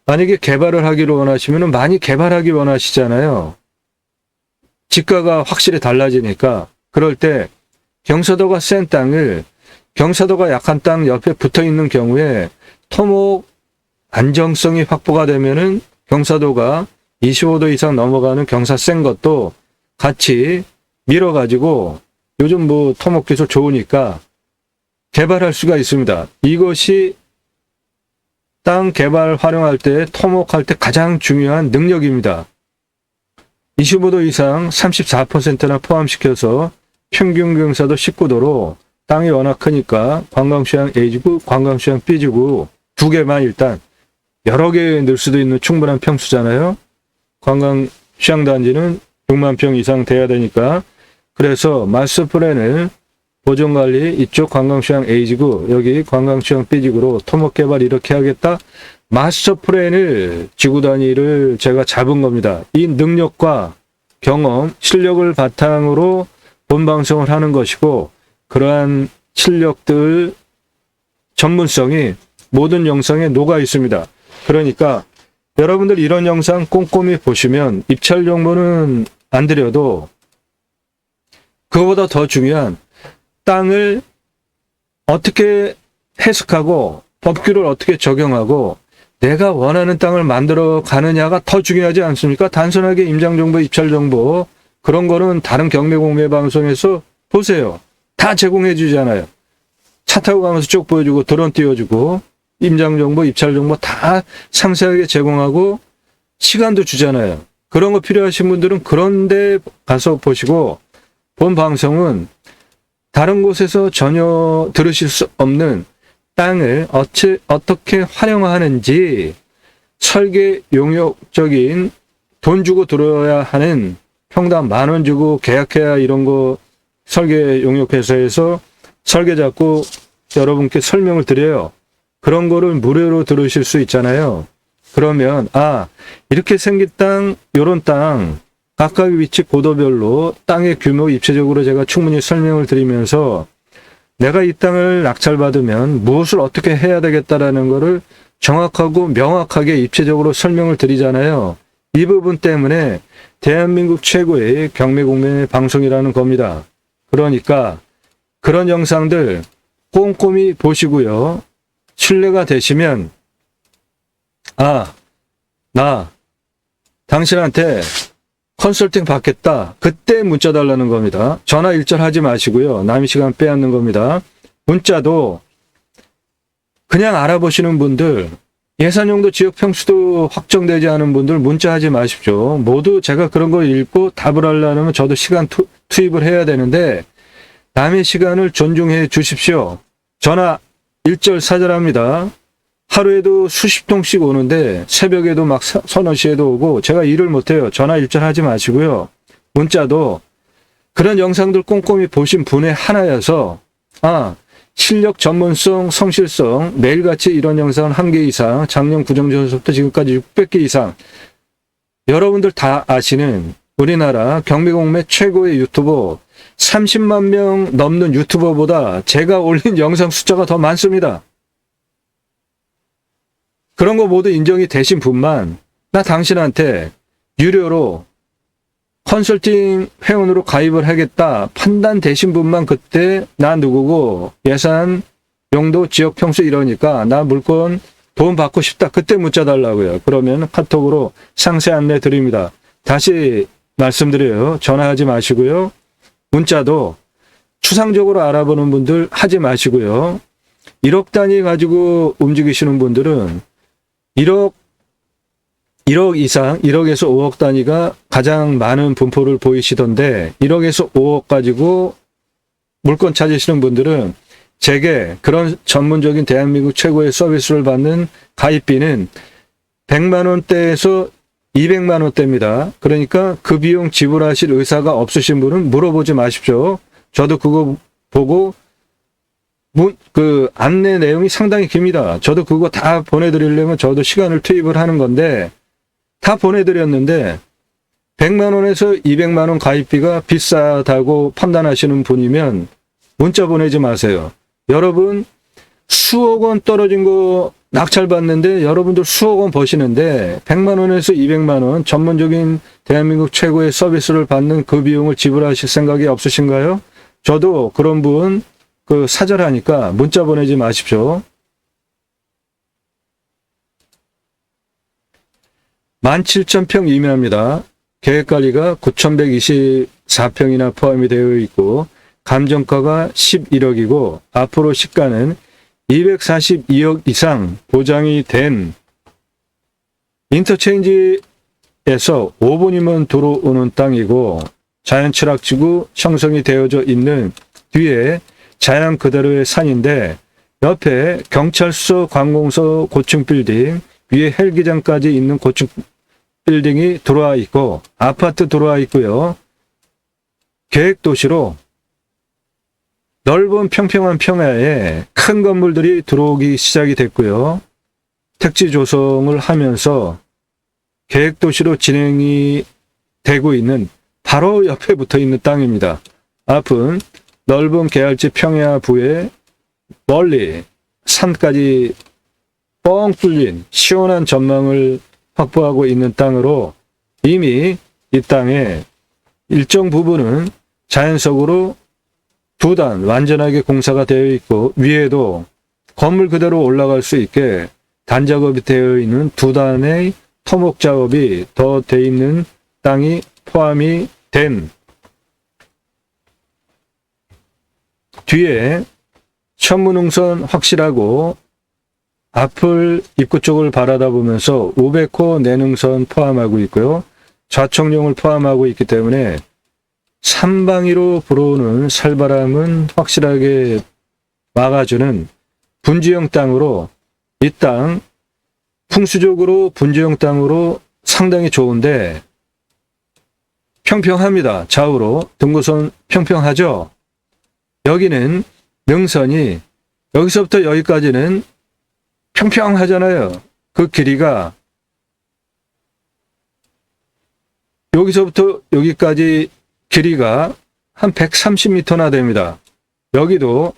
만약에 개발을 하기를 원하시면 많이 개발하기 원하시잖아요. 지가가 확실히 달라지니까. 그럴 때 경사도가 센 땅을 경사도가 약한 땅 옆에 붙어 있는 경우에 토목 안정성이 확보가 되면은 경사도가 25도 이상 넘어가는 경사 센 것도 같이 밀어가지고, 요즘 뭐 토목 기술 좋으니까 개발할 수가 있습니다. 이것이 땅 개발 활용할 때, 토목할 때 가장 중요한 능력입니다. 25도 이상 34%나 포함시켜서 평균 경사도 19도로 땅이 워낙 크니까 관광휴양 A지구, 관광휴양 B지구 두 개만 일단 여러 개 넣을 수도 있는 충분한 평수잖아요. 관광휴양단지는 6만 평 이상 돼야 되니까. 그래서 마스터 플랜을 보존관리 이쪽 관광휴양 A지구, 여기 관광휴양 B지구로 토목개발 이렇게 하겠다. 마스터 플랜을 지구 단위를 제가 잡은 겁니다. 이 능력과 경험, 실력을 바탕으로 본방송을 하는 것이고, 그러한 실력들, 전문성이 모든 영상에 녹아 있습니다. 그러니까 여러분들 이런 영상 꼼꼼히 보시면 입찰 정보는 안 드려도 그거보다 더 중요한 땅을 어떻게 해석하고 법규를 어떻게 적용하고 내가 원하는 땅을 만들어 가느냐가 더 중요하지 않습니까? 단순하게 임장정보, 입찰정보 그런 거는 다른 경매공매방송에서 보세요. 다 제공해 주잖아요. 차 타고 가면서 쭉 보여주고 드론 띄워주고 임장정보, 입찰정보 다 상세하게 제공하고 시간도 주잖아요. 그런 거 필요하신 분들은 그런 데 가서 보시고, 본 방송은 다른 곳에서 전혀 들으실 수 없는 땅을 어떻게 활용하는지, 설계 용역적인 돈 주고 들어야 하는 평당 10,000원 주고 계약해야 이런 거 설계 용역회사에서 설계 잡고 여러분께 설명을 드려요. 그런 거를 무료로 들으실 수 있잖아요. 그러면 이렇게 생긴 땅, 요런 땅 각각의 위치 고도별로 땅의 규모 입체적으로 제가 충분히 설명을 드리면서 내가 이 땅을 낙찰받으면 무엇을 어떻게 해야 되겠다라는 거를 정확하고 명확하게 입체적으로 설명을 드리잖아요. 이 부분 때문에 대한민국 최고의 경매공매 방송이라는 겁니다. 그러니까 그런 영상들 꼼꼼히 보시고요. 신뢰가 되시면 나 당신한테 컨설팅 받겠다. 그때 문자 달라는 겁니다. 전화 일절하지 마시고요. 남의 시간 빼앗는 겁니다. 문자도 그냥 알아보시는 분들, 예산용도 지역 평수도 확정되지 않은 분들 문자하지 마십시오. 모두 제가 그런 거 읽고 답을 하려면 저도 시간 투입을 해야 되는데 남의 시간을 존중해 주십시오. 전화 일절사절합니다. 하루에도 수십 통씩 오는데 새벽에도 막 서너 시에도 오고 제가 일을 못해요. 전화 일절하지 마시고요. 문자도 그런 영상들 꼼꼼히 보신 분의 하나여서 실력, 전문성, 성실성, 매일같이 이런 영상을 1개 이상, 작년 구정전서부터 지금까지 600개 이상 여러분들 다 아시는 우리나라 경매공매 최고의 유튜버 30만 명 넘는 유튜버보다 제가 올린 영상 숫자가 더 많습니다. 그런 거 모두 인정이 되신 분만 나 당신한테 유료로 컨설팅 회원으로 가입을 하겠다 판단되신 분만 그때 나 누구고 예산, 용도, 지역 평수 이러니까 나 물건 돈 받고 싶다 그때 문자 달라고요. 그러면 카톡으로 상세 안내 드립니다. 다시 말씀드려요. 전화하지 마시고요. 문자도 추상적으로 알아보는 분들 하지 마시고요. 1억 단위 가지고 움직이시는 분들은 1억 이상, 1억에서 5억 단위가 가장 많은 분포를 보이시던데 1억에서 5억 가지고 물건 찾으시는 분들은 제게 그런 전문적인 대한민국 최고의 서비스를 받는 가입비는 100만 원대에서 200만 원대입니다. 그러니까 그 비용 지불하실 의사가 없으신 분은 물어보지 마십시오. 저도 그거 보고 그 안내 내용이 상당히 깁니다. 저도 그거 다 보내드리려면 저도 시간을 투입을 하는 건데 다 보내드렸는데 100만 원에서 200만 원 가입비가 비싸다고 판단하시는 분이면 문자 보내지 마세요. 여러분 수억 원 떨어진 거 낙찰받는데 여러분들 수억 원 버시는데 100만 원에서 200만 원 전문적인 대한민국 최고의 서비스를 받는 그 비용을 지불하실 생각이 없으신가요? 저도 그런 분 사절하니까 문자 보내지 마십시오. 17,000평 이면합니다. 계획관리가 9,124평이나 포함이 되어 있고 감정가가 11억이고 앞으로 시가는 242억 이상 보장이 된 인터체인지에서 5분이면 들어오는 땅이고 자연철학지구 형성이 되어져 있는 뒤에 자연 그대로의 산인데 옆에 경찰서, 관공서, 고층 빌딩, 위에 헬기장까지 있는 고층 빌딩이 들어와 있고 아파트 들어와 있고요. 계획도시로 넓은 평평한 평야에 큰 건물들이 들어오기 시작이 됐고요. 택지 조성을 하면서 계획도시로 진행이 되고 있는 바로 옆에 붙어 있는 땅입니다. 앞은 넓은 계알지 평야부에 멀리 산까지 뻥 뚫린 시원한 전망을 확보하고 있는 땅으로 이미 이 땅의 일정 부분은 자연석으로 2단 완전하게 공사가 되어 있고 위에도 건물 그대로 올라갈 수 있게 단작업이 되어 있는 2단의 토목 작업이 더 돼 있는 땅이 포함이 된 뒤에 천문흥선 확실하고 앞을 입구 쪽을 바라다보면서 500호 내능선 포함하고 있고요. 좌청룡을 포함하고 있기 때문에 삼방위로 불어오는 살바람은 확실하게 막아주는 분지형 땅으로 이 땅 풍수적으로 분지형 땅으로 상당히 좋은데 평평합니다. 좌우로 등고선 평평하죠. 여기는 능선이 여기서부터 여기까지는 평평하잖아요. 그 길이가 여기서부터 여기까지 길이가 한 130m나 됩니다. 여기도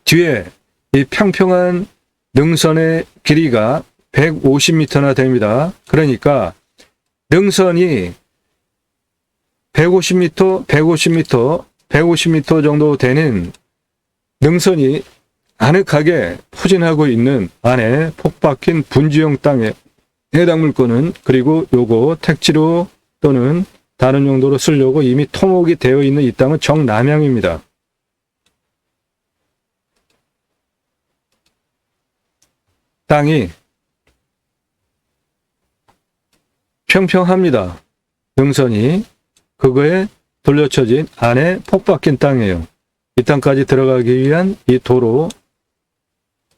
뒤에 이 평평한 능선의 길이가 150m나 됩니다. 그러니까 능선이 150m 정도 되는 능선이 아늑하게 포진하고 있는 안에 폭 박힌 분지형 땅에 해당 물건은 그리고 요거 택지로 또는 다른 용도로 쓰려고 이미 토목이 되어 있는 이 땅은 정남향입니다. 땅이 평평합니다. 능선이 그거에 돌려쳐진 안에 폭 박힌 땅이에요. 이 땅까지 들어가기 위한 이 도로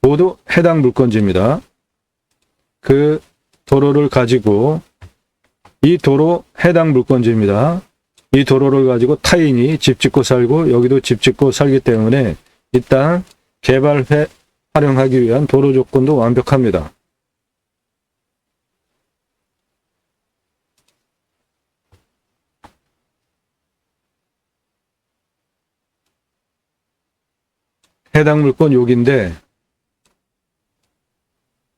모두 해당 물건지입니다. 그 도로를 가지고 이 도로 해당 물건지입니다. 이 도로를 가지고 타인이 집 짓고 살고 여기도 집 짓고 살기 때문에 이 땅 활용하기 위한 도로 조건도 완벽합니다. 해당 물건 여기인데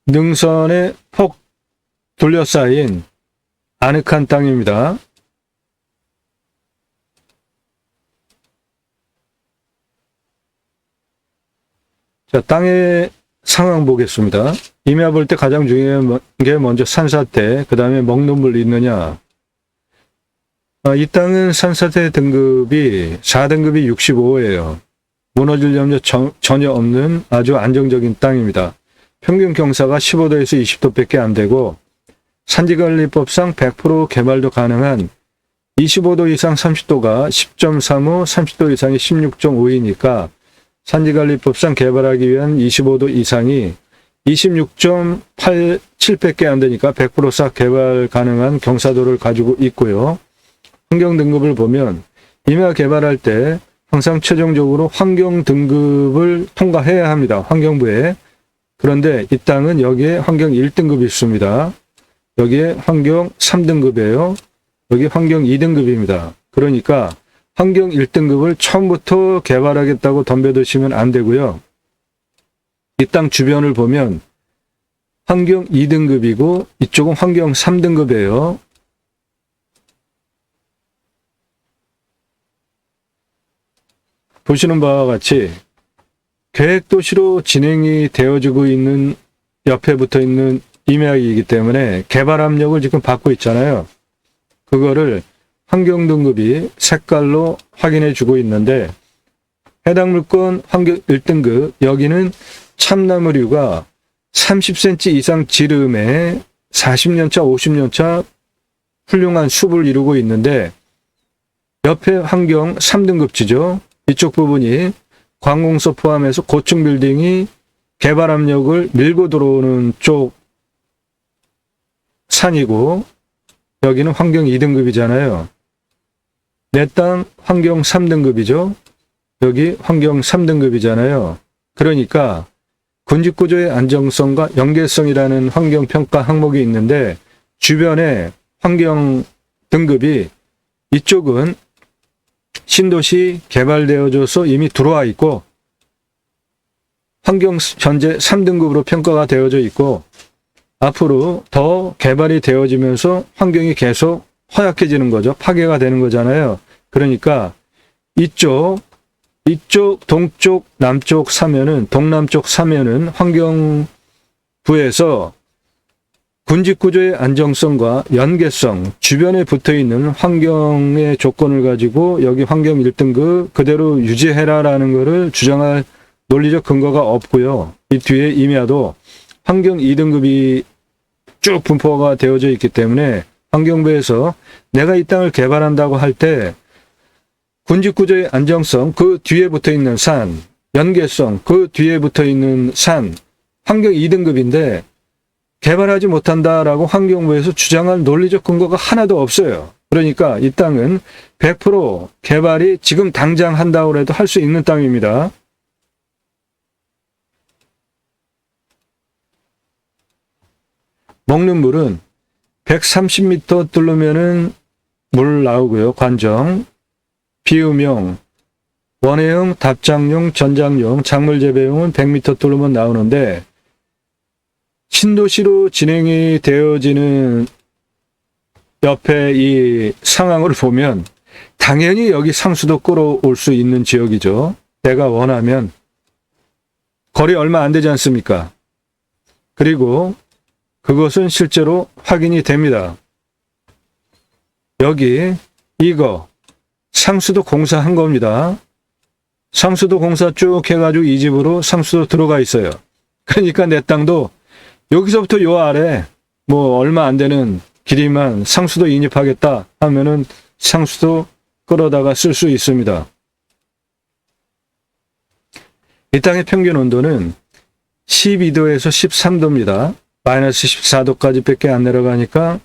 능선에 폭 둘러싸인 아늑한 땅입니다. 자, 땅의 상황 보겠습니다. 임야 볼 때 가장 중요한 게 먼저 산사태, 그 다음에 먹는 물 있느냐. 이 땅은 산사태 등급이 4등급이 65예요. 무너질 염려 전혀 없는 아주 안정적인 땅입니다. 평균 경사가 15도에서 20도밖에 안 되고 산지관리법상 100% 개발도 가능한 25도 이상 30도가 10.35, 30도 이상이 16.5이니까 산지관리법상 개발하기 위한 25도 이상이 26.87밖에 안 되니까 100%싹 개발 가능한 경사도를 가지고 있고요. 환경 등급을 보면 임야 개발할 때 항상 최종적으로 환경 등급을 통과해야 합니다. 환경부에. 그런데 이 땅은 여기에 환경 1등급이 있습니다. 여기에 환경 3등급이에요. 여기 환경 2등급입니다. 그러니까 환경 1등급을 처음부터 개발하겠다고 덤벼드시면 안 되고요. 이 땅 주변을 보면 환경 2등급이고 이쪽은 환경 3등급이에요. 보시는 바와 같이 계획도시로 진행이 되어지고 있는 옆에 붙어 있는 임야이기 때문에 개발 압력을 지금 받고 있잖아요. 그거를 환경등급이 색깔로 확인해 주고 있는데 해당 물건 환경 1등급 여기는 참나무류가 30cm 이상 지름에 40년차, 50년차 훌륭한 숲을 이루고 있는데 옆에 환경 3등급지죠. 이쪽 부분이 관공서 포함해서 고층 빌딩이 개발 압력을 밀고 들어오는 쪽 산이고 여기는 환경 2등급이잖아요. 내 땅 환경 3등급이죠. 여기 환경 3등급이잖아요. 그러니까 군집구조의 안정성과 연계성이라는 환경평가 항목이 있는데 주변에 환경 등급이 이쪽은 신도시 개발되어져서 이미 들어와 있고 환경 현재 3등급으로 평가가 되어져 있고 앞으로 더 개발이 되어지면서 환경이 계속 허약해지는 거죠. 파괴가 되는 거잖아요. 그러니까 이쪽, 동쪽, 남쪽 사면은, 동남쪽 사면은 환경부에서 군집구조의 안정성과 연계성, 주변에 붙어있는 환경의 조건을 가지고 여기 환경 1등급 그대로 유지해라라는 것을 주장할 논리적 근거가 없고요. 이 뒤에 임야도 환경 2등급이 쭉 분포가 되어져 있기 때문에 환경부에서 내가 이 땅을 개발한다고 할 때 군집구조의 안정성, 그 뒤에 붙어있는 산, 연계성, 그 뒤에 붙어있는 산, 환경 2등급인데 개발하지 못한다라고 환경부에서 주장할 논리적 근거가 하나도 없어요. 그러니까 이 땅은 100% 개발이 지금 당장 한다고 해도 할 수 있는 땅입니다. 먹는 물은 130m 뚫으면은 물 나오고요. 관정, 비음용, 원해용, 답장용, 전장용, 작물 재배용은 100m 뚫으면 나오는데 신도시로 진행이 되어지는 옆에 이 상황을 보면 당연히 여기 상수도 끌어올 수 있는 지역이죠. 내가 원하면 거리 얼마 안 되지 않습니까? 그리고 그것은 실제로 확인이 됩니다. 여기 이거 상수도 공사한 겁니다. 상수도 공사 쭉 해가지고 이 집으로 상수도 들어가 있어요. 그러니까 내 땅도 여기서부터 요 아래 뭐 얼마 안 되는 길이만 상수도 인입하겠다 하면은 상수도 끌어다가 쓸 수 있습니다. 이 땅의 평균 온도는 12도에서 13도입니다. 마이너스 14도까지 밖에 안 내려가니까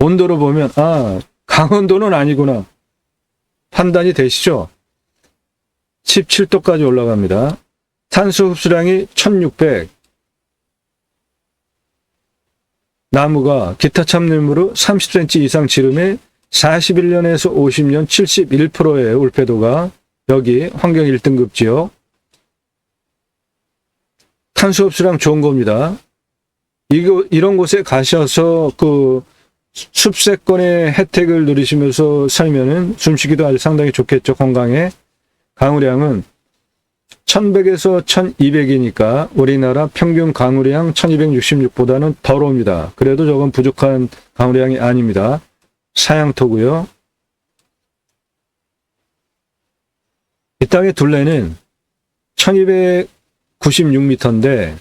온도로 보면 강원도는 아니구나 판단이 되시죠? 17도까지 올라갑니다. 탄소 흡수량이 1600, 나무가 기타 참나무로 30cm 이상 지름에 41년에서 50년 71%예요. 울패도가. 여기 환경 1등급 지역. 탄소 흡수량 좋은 겁니다. 이런 곳에 가셔서 그 숲세권의 혜택을 누리시면서 살면은 숨쉬기도 아주 상당히 좋겠죠. 건강에. 강우량은 1100에서 1200이니까 우리나라 평균 강우량 1266보다는 덜 옵니다. 그래도 저건 부족한 강우량이 아닙니다. 사양토고요. 이 땅의 둘레는 1296m인데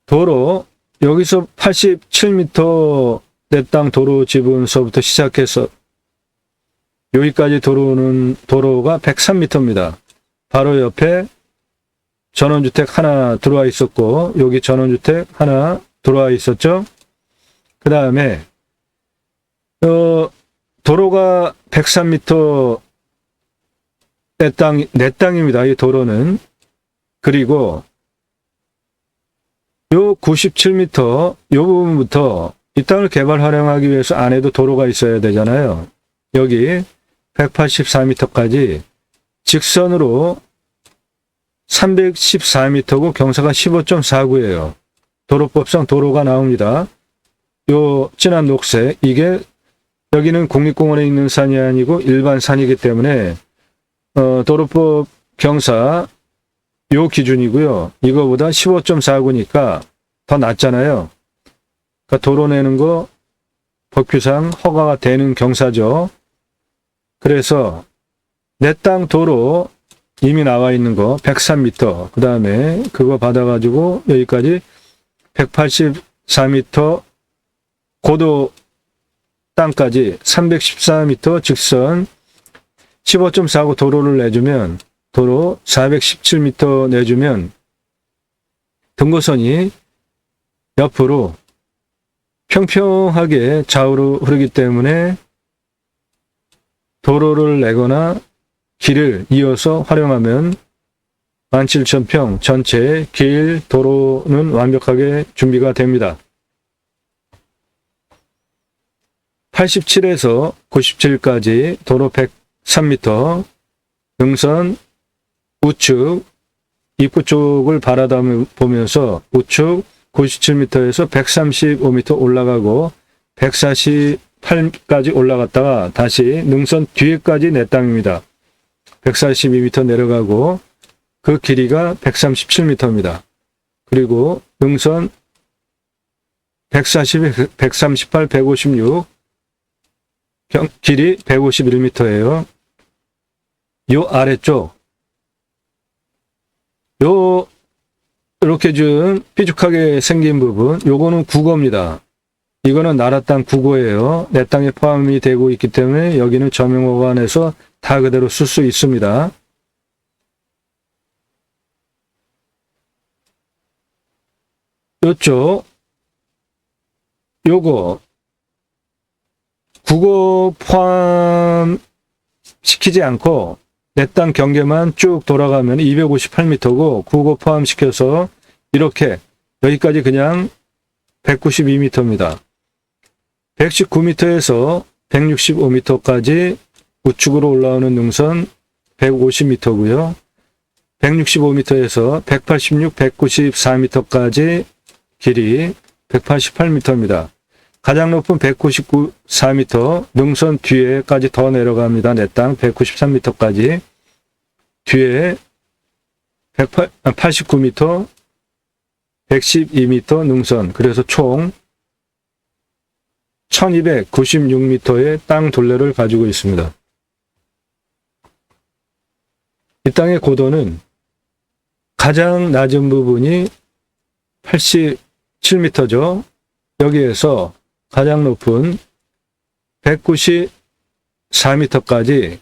도로 여기서 87m 내 땅 도로 지분서부터 시작해서 여기까지 도로가 103m입니다. 바로 옆에 전원주택 하나 들어와 있었고 여기 전원주택 하나 들어와 있었죠. 그 다음에 도로가 103m 내 땅입니다. 이 도로는. 그리고 요 97m 요 부분부터 이 땅을 개발 활용하기 위해서 안에도 도로가 있어야 되잖아요. 여기 184m까지 직선으로 314m고 경사가 15.49예요. 도로법상 도로가 나옵니다. 요 진한 녹색 이게 여기는 국립공원에 있는 산이 아니고 일반 산이기 때문에 도로법 경사 요 기준이고요. 이거보다 15.49니까 더 낮잖아요. 그러니까 도로 내는 거 법규상 허가가 되는 경사죠. 그래서 내 땅 도로 이미 나와 있는 거 103m 그 다음에 그거 받아가지고 여기까지 184m 고도 땅까지 314m 직선 15.49 도로를 내주면 도로 417m 내주면 등고선이 옆으로 평평하게 좌우로 흐르기 때문에 도로를 내거나 길을 이어서 활용하면 17,000평 전체 길 도로는 완벽하게 준비가 됩니다. 87에서 97까지 도로 103m 능선 우측 입구 쪽을 바라다 보면서 우측 97m에서 135m 올라가고 148까지 올라갔다가 다시 능선 뒤에까지 내 땅입니다. 142m 내려가고 그 길이가 137m입니다. 그리고 능선 140, 138, 156 길이 151m예요. 요 아래쪽 요 이렇게 좀 삐죽하게 생긴 부분 요거는 국어입니다. 이거는 나라 땅 국어예요. 내 땅에 포함이 되고 있기 때문에 여기는 점용허가안에서 다 그대로 쓸 수 있습니다. 요쪽 요거 국어 포함시키지 않고 내 땅 경계만 쭉 돌아가면 258m고 국어 포함시켜서 이렇게 여기까지 그냥 192m입니다. 119m에서 165m까지 우측으로 올라오는 능선 150m고요. 165m에서 186, 194m까지 길이 188m입니다. 가장 높은 194m 능선 뒤에까지 더 내려갑니다. 내 땅 193m까지 뒤에 89m 112m 능선 그래서 총 1296m의 땅 둘레를 가지고 있습니다. 이 땅의 고도는 가장 낮은 부분이 87m죠. 여기에서 가장 높은 194m까지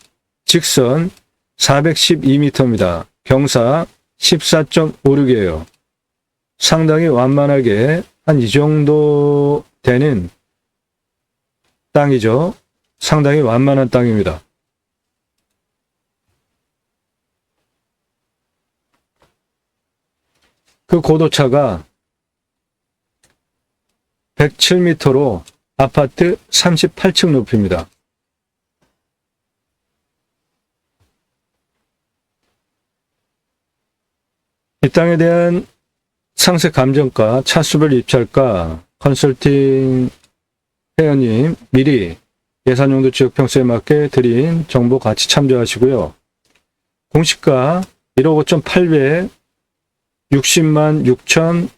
직선 412m입니다. 경사 14.56이에요. 상당히 완만하게 한 이 정도 되는 땅이죠. 상당히 완만한 땅입니다. 그 고도차가 107m로 아파트 38층 높이입니다. 이 땅에 대한 상세 감정가, 차수별 입찰가, 컨설팅 회원님 미리 예산용도 지역평수에 맞게 드린 정보 같이 참조하시고요. 공시가 1억 5,800 60만 6천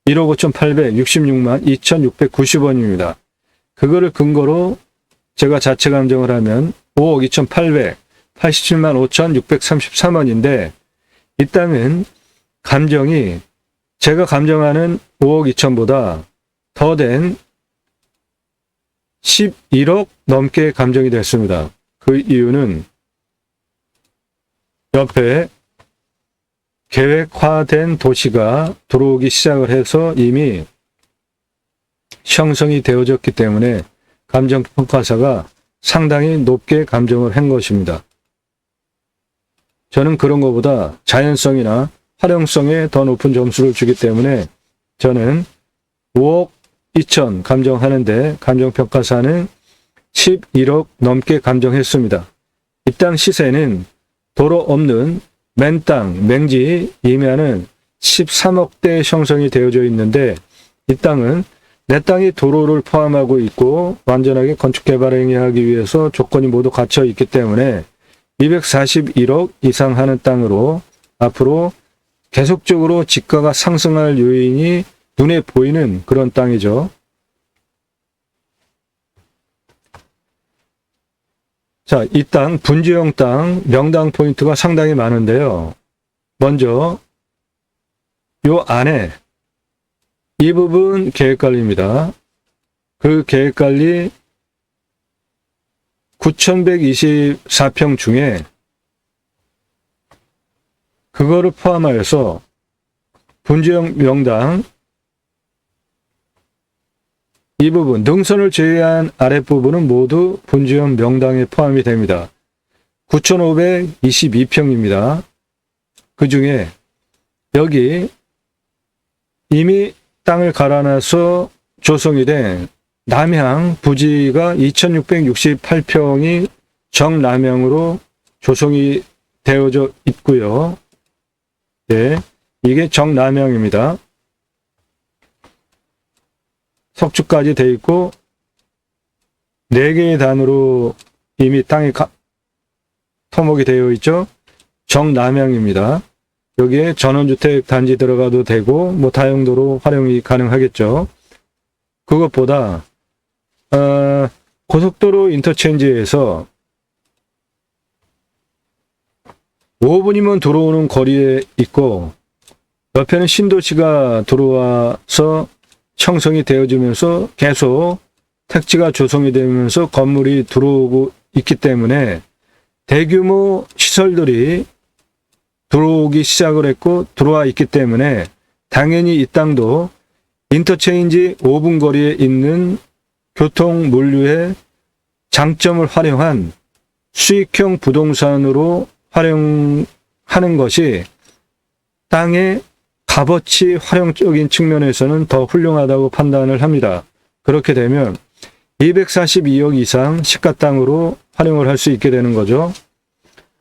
1억 5,800 66만 2,690원입니다. 그거를 근거로 제가 자체 감정을 하면 5억 2,800 87만 5,633원인데 이 땅은 감정이 제가 감정하는 5억 2천보다 더 된 11억 넘게 감정이 됐습니다. 그 이유는 옆에 계획화된 도시가 들어오기 시작을 해서 이미 형성이 되어졌기 때문에 감정평가사가 상당히 높게 감정을 한 것입니다. 저는 그런 것보다 자연성이나 활용성에 더 높은 점수를 주기 때문에 저는 5억 2천 감정하는데 감정평가사는 11억 넘게 감정했습니다. 이 땅 시세는 도로 없는 맨땅, 맹지이면은 13억대 형성이 되어져 있는데 이 땅은 내 땅이 도로를 포함하고 있고 완전하게 건축개발 행위하기 위해서 조건이 모두 갖춰 있기 때문에 241억 이상 하는 땅으로 앞으로 계속적으로 지가가 상승할 요인이 눈에 보이는 그런 땅이죠. 자, 이 땅, 분지형 땅, 명당 포인트가 상당히 많은데요. 먼저 요 안에 이 부분 계획관리입니다. 그 계획관리 9,124평 중에 그거를 포함하여서 분지형 명당 이 부분, 능선을 제외한 아랫부분은 모두 분지형 명당에 포함이 됩니다. 9,522평입니다. 그 중에 여기 이미 땅을 갈아놔서 조성이 된 남향 부지가 2,668평이 정남향으로 조성이 되어져 있고요. 네, 이게 정남향입니다. 석축까지 돼 있고 4개의 단으로 이미 땅이 토목이 되어 있죠. 정남향입니다. 여기에 전원주택 단지 들어가도 되고 뭐 다용도로 활용이 가능하겠죠. 그것보다 고속도로 인터체인지에서 5분이면 들어오는 거리에 있고 옆에는 신도시가 들어와서 형성이 되어지면서 계속 택지가 조성이 되면서 건물이 들어오고 있기 때문에 대규모 시설들이 들어오기 시작을 했고 들어와 있기 때문에 당연히 이 땅도 인터체인지 5분 거리에 있는 교통 물류의 장점을 활용한 수익형 부동산으로 활용하는 것이 땅의 값어치 활용적인 측면에서는 더 훌륭하다고 판단을 합니다. 그렇게 되면 242억 이상 시가 땅으로 활용을 할 수 있게 되는 거죠.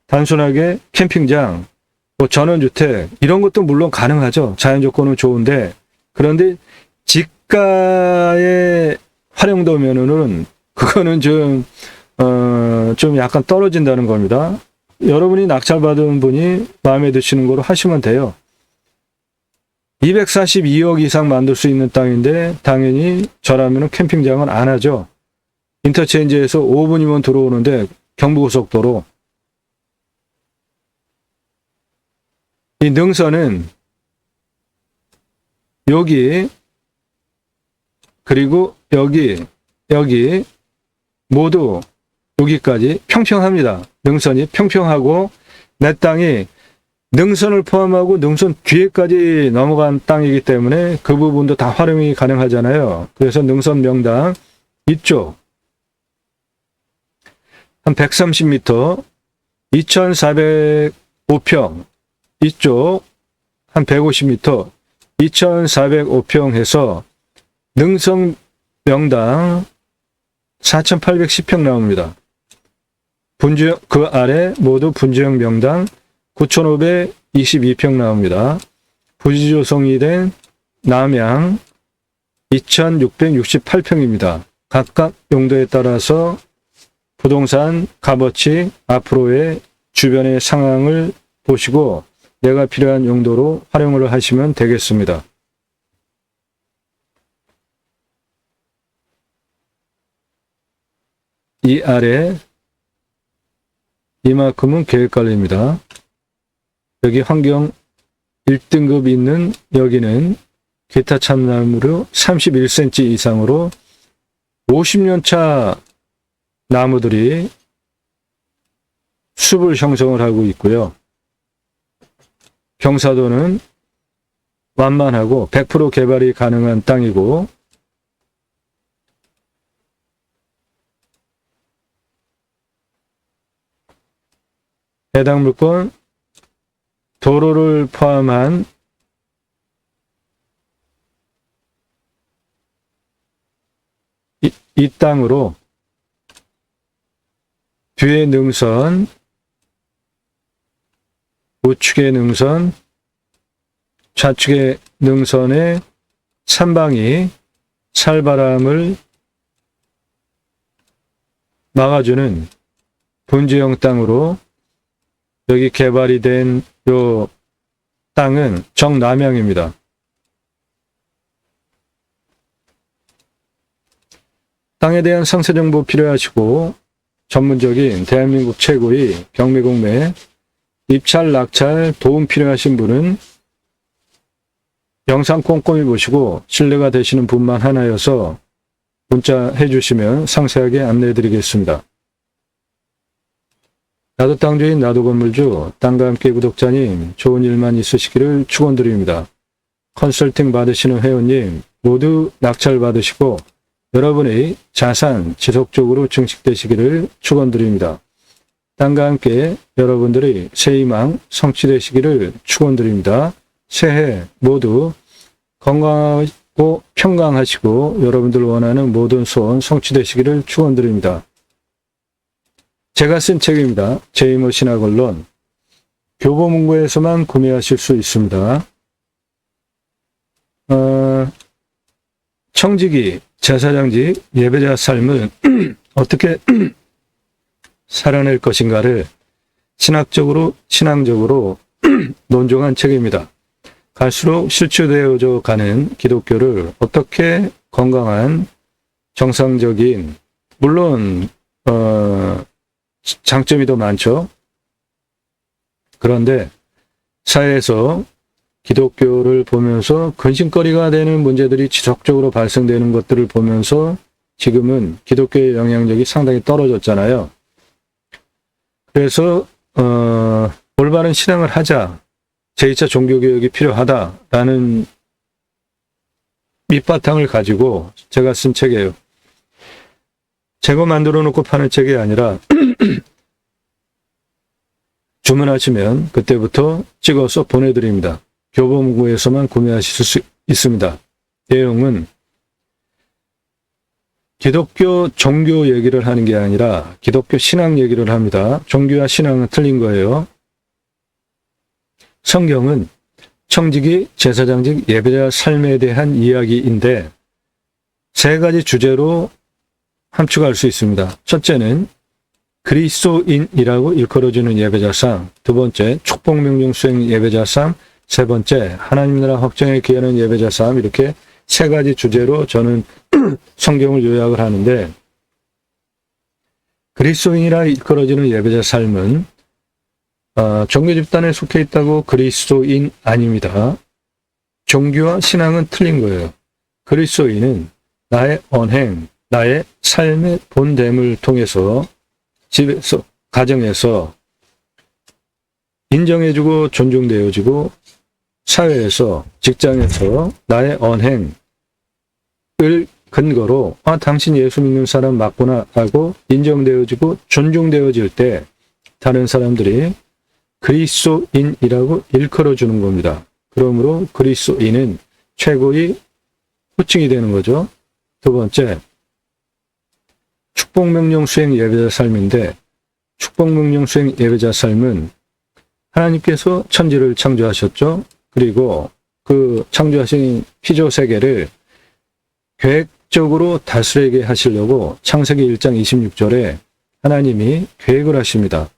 단순하게 캠핑장, 뭐 전원주택 이런 것도 물론 가능하죠. 자연 조건은 좋은데 그런데 지가에 활용되면은 그거는 좀 약간 떨어진다는 겁니다. 여러분이 낙찰받은 분이 마음에 드시는 거로 하시면 돼요. 242억 이상 만들 수 있는 땅인데 당연히 저라면 캠핑장은 안 하죠. 인터체인지에서 5분이면 들어오는데 경부고속도로 이 능선은 여기 그리고 여기 모두 여기까지 평평합니다. 능선이 평평하고 내 땅이 능선을 포함하고 능선 뒤에까지 넘어간 땅이기 때문에 그 부분도 다 활용이 가능하잖아요. 그래서 능선 명당 이쪽 한 130m 2,405평 이쪽 한 150m 2,405평 해서 능선 명당 4,810평 나옵니다. 그 아래 모두 분지형 명당 9,522평 나옵니다. 부지 조성이 된 남향 2,668평입니다. 각각 용도에 따라서 부동산 값어치 앞으로의 주변의 상황을 보시고 내가 필요한 용도로 활용을 하시면 되겠습니다. 이 이만큼은 계획관리입니다. 여기 환경 1등급 있는 여기는 기타 참나무로 31cm 이상으로 50년차 나무들이 숲을 형성을 하고 있고요. 경사도는 완만하고 100% 개발이 가능한 땅이고, 해당 물건 도로를 포함한 이 땅으로 뒤에 능선, 우측의 능선, 좌측의 능선의 산방이 살바람을 막아주는 분지형 땅으로, 여기 개발이 된 요 땅은 정남향입니다. 땅에 대한 상세 정보 필요하시고 전문적인 대한민국 최고의 경매공매 입찰 낙찰 도움 필요하신 분은 영상 꼼꼼히 보시고 신뢰가 되시는 분만 하나여서 문자 해주시면 상세하게 안내해 드리겠습니다. 나도 땅주인 나도 건물주 땅과 함께 구독자님 좋은 일만 있으시기를 축원드립니다. 컨설팅 받으시는 회원님 모두 낙찰 받으시고 여러분의 자산 지속적으로 증식되시기를 축원드립니다. 땅과 함께 여러분들의 새희망 성취되시기를 축원드립니다. 새해 모두 건강하고 평강하시고 여러분들 원하는 모든 소원 성취되시기를 축원드립니다. 제가 쓴 책입니다. 제이모 신학언론. 교보문고에서만 구매하실 수 있습니다. 청지기, 제사장직, 예배자 삶을 어떻게 살아낼 것인가를 신학적으로, 신앙적으로 논증한 책입니다. 갈수록 실추되어져 가는 기독교를 어떻게 건강한, 정상적인, 물론 장점이 더 많죠. 그런데 사회에서 기독교를 보면서 근심거리가 되는 문제들이 지속적으로 발생되는 것들을 보면서 지금은 기독교의 영향력이 상당히 떨어졌잖아요. 그래서 올바른 신앙을 하자, 제2차 종교개혁이 필요하다라는 밑바탕을 가지고 제가 쓴 책이에요. 제가 만들어 놓고 파는 책이 아니라 주문하시면 그때부터 찍어서 보내드립니다. 교보문고에서만 구매하실 수 있습니다. 내용은 기독교 종교 얘기를 하는 게 아니라 기독교 신앙 얘기를 합니다. 종교와 신앙은 틀린 거예요. 성경은 청지기, 제사장직, 예배자 삶에 대한 이야기인데 세 가지 주제로 함축할 수 있습니다. 첫째는 그리스도인이라고 일컬어주는 예배자 삶, 두 번째 축복명령 수행 예배자 삶, 세 번째 하나님 나라 확정에 기하는 예배자 삶, 이렇게 세 가지 주제로 저는 성경을 요약을 하는데, 그리스도인이라 일컬어지는 예배자 삶은 종교 집단에 속해 있다고 그리스도인 아닙니다. 종교와 신앙은 틀린 거예요. 그리스도인은 나의 언행, 나의 삶의 본됨을 통해서 집에서, 가정에서 인정해주고 존중되어지고 사회에서, 직장에서 나의 언행을 근거로 당신 예수 믿는 사람 맞구나 하고 인정되어지고 존중되어질 때 다른 사람들이 그리스도인이라고 일컬어주는 겁니다. 그러므로 그리스도인은 최고의 호칭이 되는 거죠. 두 번째, 축복명령 수행 예배자 삶인데, 축복명령 수행 예배자 삶은 하나님께서 천지를 창조하셨죠. 그리고 그 창조하신 피조 세계를 계획적으로 다스리게 하시려고 창세기 1장 26절에 하나님이 계획을 하십니다.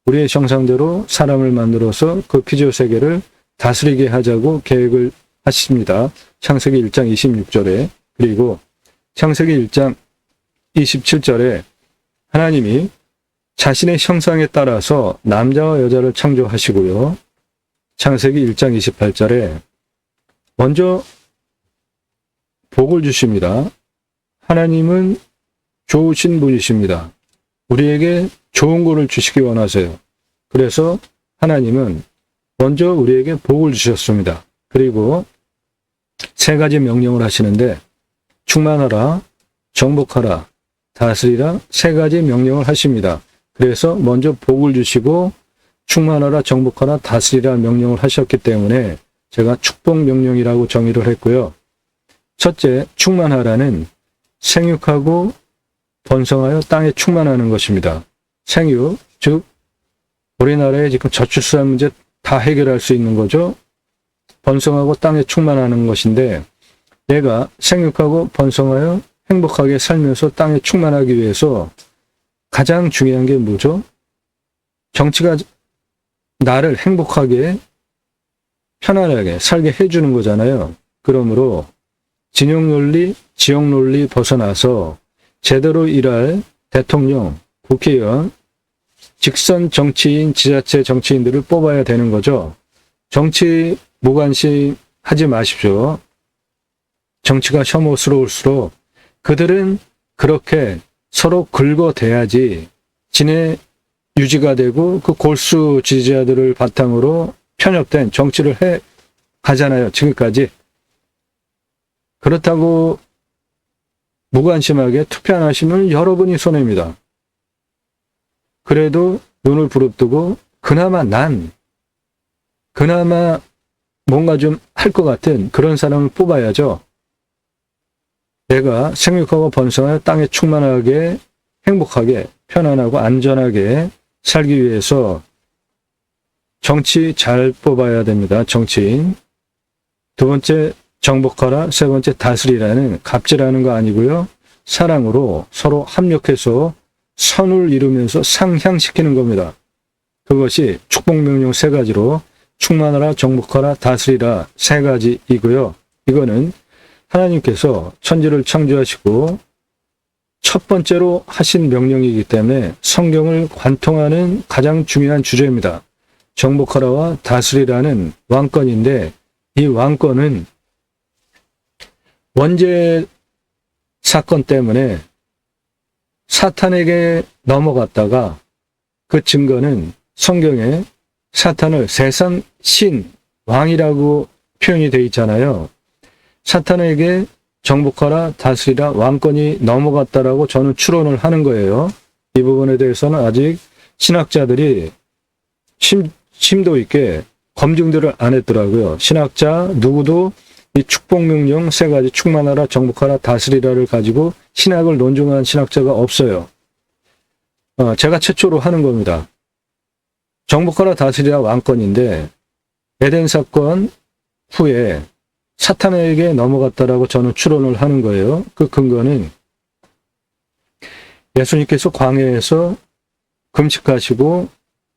우리의 형상대로 사람을 만들어서 그 피조 세계를 다스리게 하자고 계획을 하십니다. 창세기 1장 26절에. 그리고 창세기 1장 27절에 하나님이 자신의 형상에 따라서 남자와 여자를 창조하시고요. 창세기 1장 28절에 먼저 복을 주십니다. 하나님은 좋으신 분이십니다. 우리에게 좋은 거를 주시기 원하세요. 그래서 하나님은 먼저 우리에게 복을 주셨습니다. 그리고 세 가지 명령을 하시는데 충만하라, 정복하라, 다스리라 세 가지 명령을 하십니다. 그래서 먼저 복을 주시고 충만하라, 정복하라, 다스리라 명령을 하셨기 때문에 제가 축복 명령이라고 정의를 했고요. 첫째, 충만하라는 생육하고 번성하여 땅에 충만하는 것입니다. 생육, 즉 우리나라의 지금 저출산 문제 다 해결할 수 있는 거죠. 번성하고 땅에 충만하는 것인데 내가 생육하고 번성하여 행복하게 살면서 땅에 충만하기 위해서 가장 중요한 게 뭐죠? 정치가 나를 행복하게 편안하게 살게 해주는 거잖아요. 그러므로 진영논리, 지역논리 벗어나서 제대로 일할 대통령, 국회의원, 직선 정치인, 지자체 정치인들을 뽑아야 되는 거죠. 정치 무관심 하지 마십시오. 정치가 혐오스러울수록 그들은 그렇게 서로 긁어대야지 진해 유지가 되고 그 골수 지지자들을 바탕으로 편협된 정치를 해 가잖아요. 지금까지. 그렇다고 무관심하게 투표 안 하시면 여러분이 손해입니다. 그래도 눈을 부릅뜨고 그나마 뭔가 좀 할 것 같은 그런 사람을 뽑아야죠. 내가 생육하고 번성하여 땅에 충만하게 행복하게 편안하고 안전하게 살기 위해서 정치 잘 뽑아야 됩니다. 정치인. 두 번째 정복하라, 세 번째 다스리라는 갑질하는 거 아니고요. 사랑으로 서로 합력해서 선을 이루면서 상향시키는 겁니다. 그것이 축복명령 세 가지로 충만하라, 정복하라, 다스리라 세 가지이고요. 이거는 하나님께서 천지를 창조하시고 첫 번째로 하신 명령이기 때문에 성경을 관통하는 가장 중요한 주제입니다. 정복하라와 다스리라는 왕권인데 이 왕권은 원죄 사건 때문에 사탄에게 넘어갔다가 그 증거는 성경에 사탄을 세상 신, 왕이라고 표현이 되어 있잖아요. 사탄에게 정복하라, 다스리라, 왕권이 넘어갔다라고 저는 추론을 하는 거예요. 이 부분에 대해서는 아직 신학자들이 심도 있게 검증들을 안 했더라고요. 신학자 누구도 이 축복명령 세 가지 충만하라, 정복하라, 다스리라를 가지고 신학을 논증한 신학자가 없어요. 제가 최초로 하는 겁니다. 정복하라, 다스리라 왕권인데 에덴 사건 후에 사탄에게 넘어갔다라고 저는 추론을 하는 거예요. 그 근거는 예수님께서 광야에서 금식하시고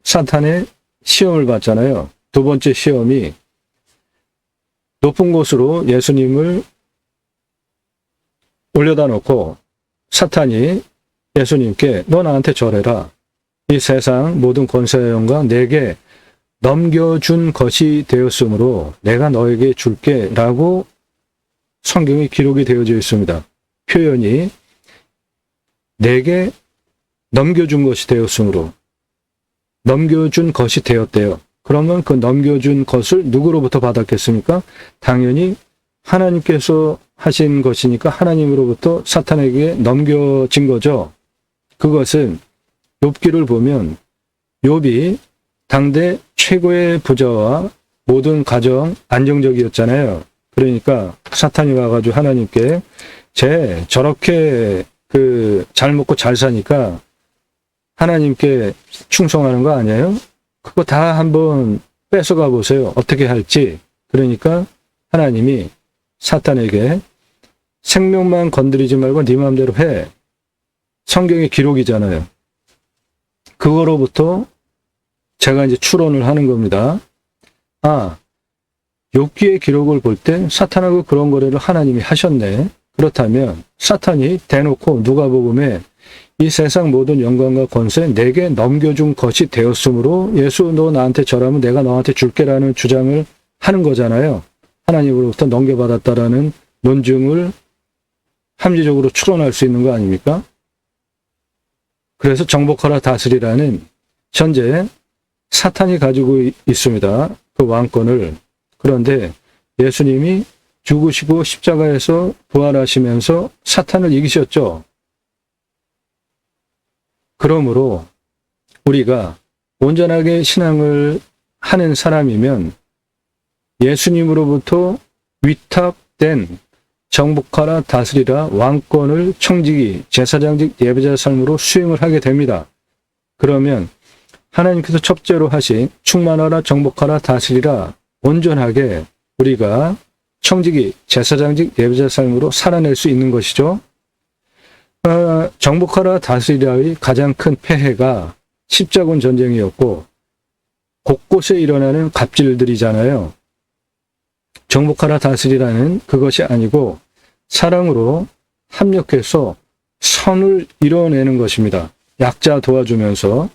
사탄의 시험을 받잖아요. 두 번째 시험이 높은 곳으로 예수님을 올려다 놓고 사탄이 예수님께 너 나한테 절해라. 이 세상 모든 권세와 영광 내게 넘겨준 것이 되었으므로 내가 너에게 줄게 라고 성경에 기록이 되어져 있습니다. 표현이 내게 넘겨준 것이 되었으므로 넘겨준 것이 되었대요. 그러면 그 넘겨준 것을 누구로부터 받았겠습니까? 당연히 하나님께서 하신 것이니까 하나님으로부터 사탄에게 넘겨진 거죠. 그것은 욥기를 보면 욥이 당대 최고의 부자와 모든 가정 안정적이었잖아요. 그러니까 사탄이 와가지고 하나님께 저렇게 잘 먹고 잘 사니까 하나님께 충성하는 거 아니에요? 그거 다 한번 뺏어가 보세요. 어떻게 할지. 그러니까 하나님이 사탄에게 생명만 건드리지 말고 네 마음대로 해. 성경의 기록이잖아요. 그거로부터 제가 이제 추론을 하는 겁니다. 욥기의 기록을 볼 때 사탄하고 그런 거래를 하나님이 하셨네. 그렇다면 사탄이 대놓고 누가복음에 이 세상 모든 영광과 권세 내게 넘겨준 것이 되었으므로 예수 너 나한테 절하면 내가 너한테 줄게라는 주장을 하는 거잖아요. 하나님으로부터 넘겨받았다라는 논증을 합리적으로 추론할 수 있는 거 아닙니까? 그래서 정복하라 다스리라는 현재 사탄이 가지고 있습니다. 그 왕권을. 그런데 예수님이 죽으시고 십자가에서 부활하시면서 사탄을 이기셨죠. 그러므로 우리가 온전하게 신앙을 하는 사람이면 예수님으로부터 위탁된 정복하라 다스리라 왕권을 청지기 제사장직 예배자 삶으로 수행을 하게 됩니다. 그러면 하나님께서 첫째로 하신 충만하라 정복하라 다스리라 온전하게 우리가 청지기 제사장직 예배자 삶으로 살아낼 수 있는 것이죠. 정복하라 다스리라의 가장 큰 폐해가 십자군 전쟁이었고 곳곳에 일어나는 갑질들이잖아요. 정복하라 다스리라는 그것이 아니고 사랑으로 합력해서 선을 이뤄내는 것입니다. 약자 도와주면서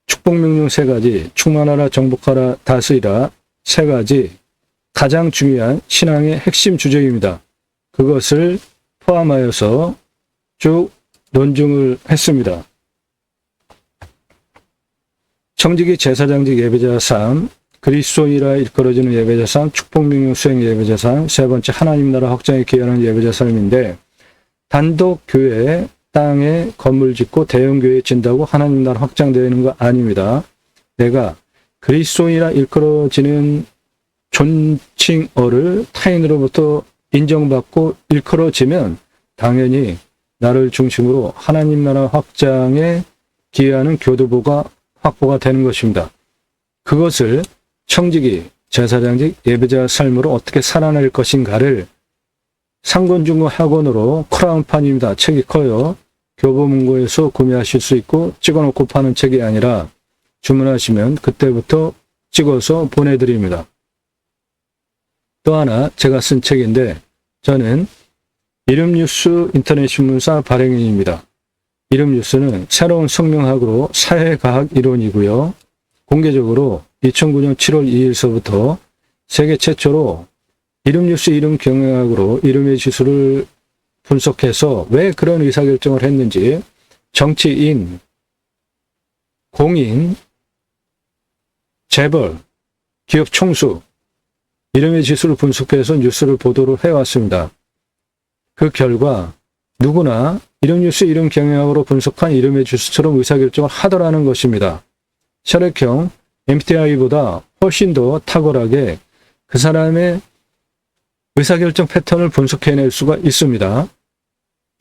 축복명령 3가지, 충만하라 정복하라 다스리라 3가지 가장 중요한 신앙의 핵심 주제입니다. 그것을 포함하여서 쭉 논증을 했습니다. 청지기 제사장직 예배자 삶, 그리스도인이라 일컬어지는 예배자 삶, 축복명령 수행 예배자 삶, 세 번째 하나님 나라 확장에 기여하는 예배자 삶인데 단독 교회, 땅에 건물 짓고 대형 교회 진다고 하나님 나라 확장되는 거 아닙니다. 내가 그리스도인이라 일컬어지는 존칭어를 타인으로부터 인정받고 일컬어지면 당연히 나를 중심으로 하나님 나라 확장에 기여하는 교도보가 확보가 되는 것입니다. 그것을 청지기, 제사장직, 예배자 삶으로 어떻게 살아낼 것인가를 상권중고 학원으로 크라운판입니다. 책이 커요. 교보문고에서 구매하실 수 있고 찍어놓고 파는 책이 아니라 주문하시면 그때부터 찍어서 보내드립니다. 또 하나 제가 쓴 책인데 저는 이름뉴스 인터넷 신문사 발행인입니다. 이름뉴스는 새로운 성명학으로 사회과학 이론이고요. 공개적으로 2009년 7월 2일서부터 세계 최초로 이름뉴스 이름 경영학으로 이름의 지수를 분석해서 왜 그런 의사결정을 했는지 정치인, 공인, 재벌, 기업 총수, 이름의 지수를 분석해서 뉴스를 보도를 해왔습니다. 그 결과 누구나 이름뉴스 이름 경영학으로 분석한 이름의 지수처럼 의사결정을 하더라는 것입니다. 혈액형 MBTI보다 훨씬 더 탁월하게 그 사람의 의사결정 패턴을 분석해낼 수가 있습니다.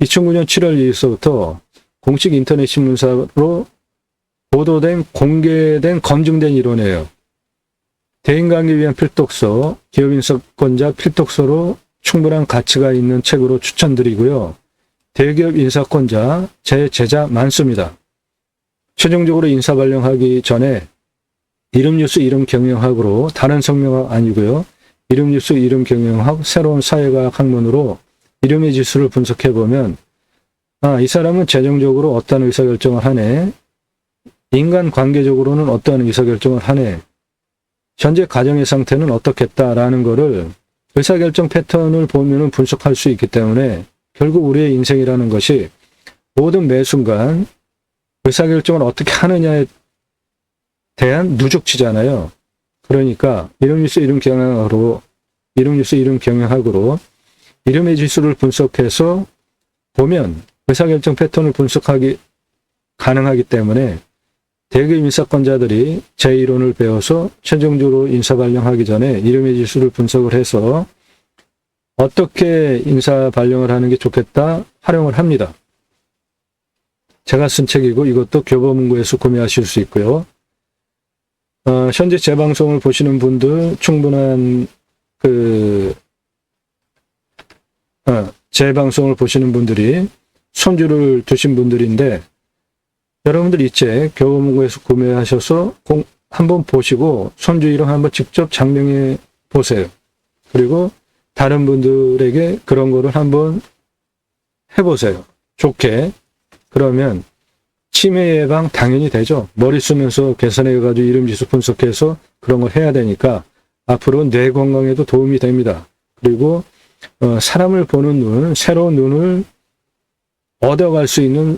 2009년 7월 2일서부터 공식 인터넷 신문사로 보도된 공개된 검증된 이론이에요. 대인관계 위한 필독서, 기업인사권자 필독서로 충분한 가치가 있는 책으로 추천드리고요. 대기업 인사권자 제 제자 많습니다. 최종적으로 인사 발령하기 전에 이름뉴스 이름 경영학으로 다른 성명학 아니고요. 이름뉴스 이름 경영학 새로운 사회과학 학문으로 이름의 지수를 분석해보면 이 사람은 재정적으로 어떤 의사결정을 하네. 인간관계적으로는 어떤 의사결정을 하네. 현재 가정의 상태는 어떻겠다라는 거를 의사결정 패턴을 보면 분석할 수 있기 때문에 결국 우리의 인생이라는 것이 모든 매 순간 의사결정을 어떻게 하느냐에 대한 누적치잖아요. 그러니까 이름뉴스 이름 경영학으로 이름의 지수를 분석해서 보면 의사결정 패턴을 분석하기 가능하기 때문에 대기업 인사권자들이 제 이론을 배워서 최종적으로 인사 발령하기 전에 이름의 지수를 분석을 해서 어떻게 인사 발령을 하는 게 좋겠다 활용을 합니다. 제가 쓴 책이고 이것도 교보문고에서 구매하실 수 있고요. 현재 제 방송을 보시는 분들 충분한 제 방송을 보시는 분들이 손주를 두신 분들인데 여러분들 이 책 교보문고에서 구매하셔서 한번 보시고 손주 이름 한번 직접 장명해 보세요. 그리고 다른 분들에게 그런 거를 한번 해보세요. 좋게 그러면 치매 예방 당연히 되죠. 머리 쓰면서 계산해가지고 이름지수 분석해서 그런 걸 해야 되니까 앞으로 뇌 건강에도 도움이 됩니다. 그리고 사람을 보는 눈, 새로운 눈을 얻어갈 수 있는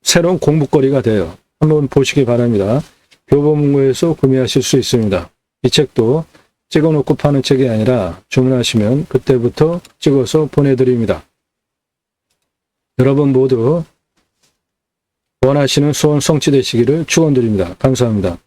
새로운 공부거리가 돼요. 한번 보시기 바랍니다. 교보문고에서 구매하실 수 있습니다. 이 책도 찍어놓고 파는 책이 아니라 주문하시면 그때부터 찍어서 보내드립니다. 여러분 모두 원하시는 소원 성취되시기를 축원드립니다. 감사합니다.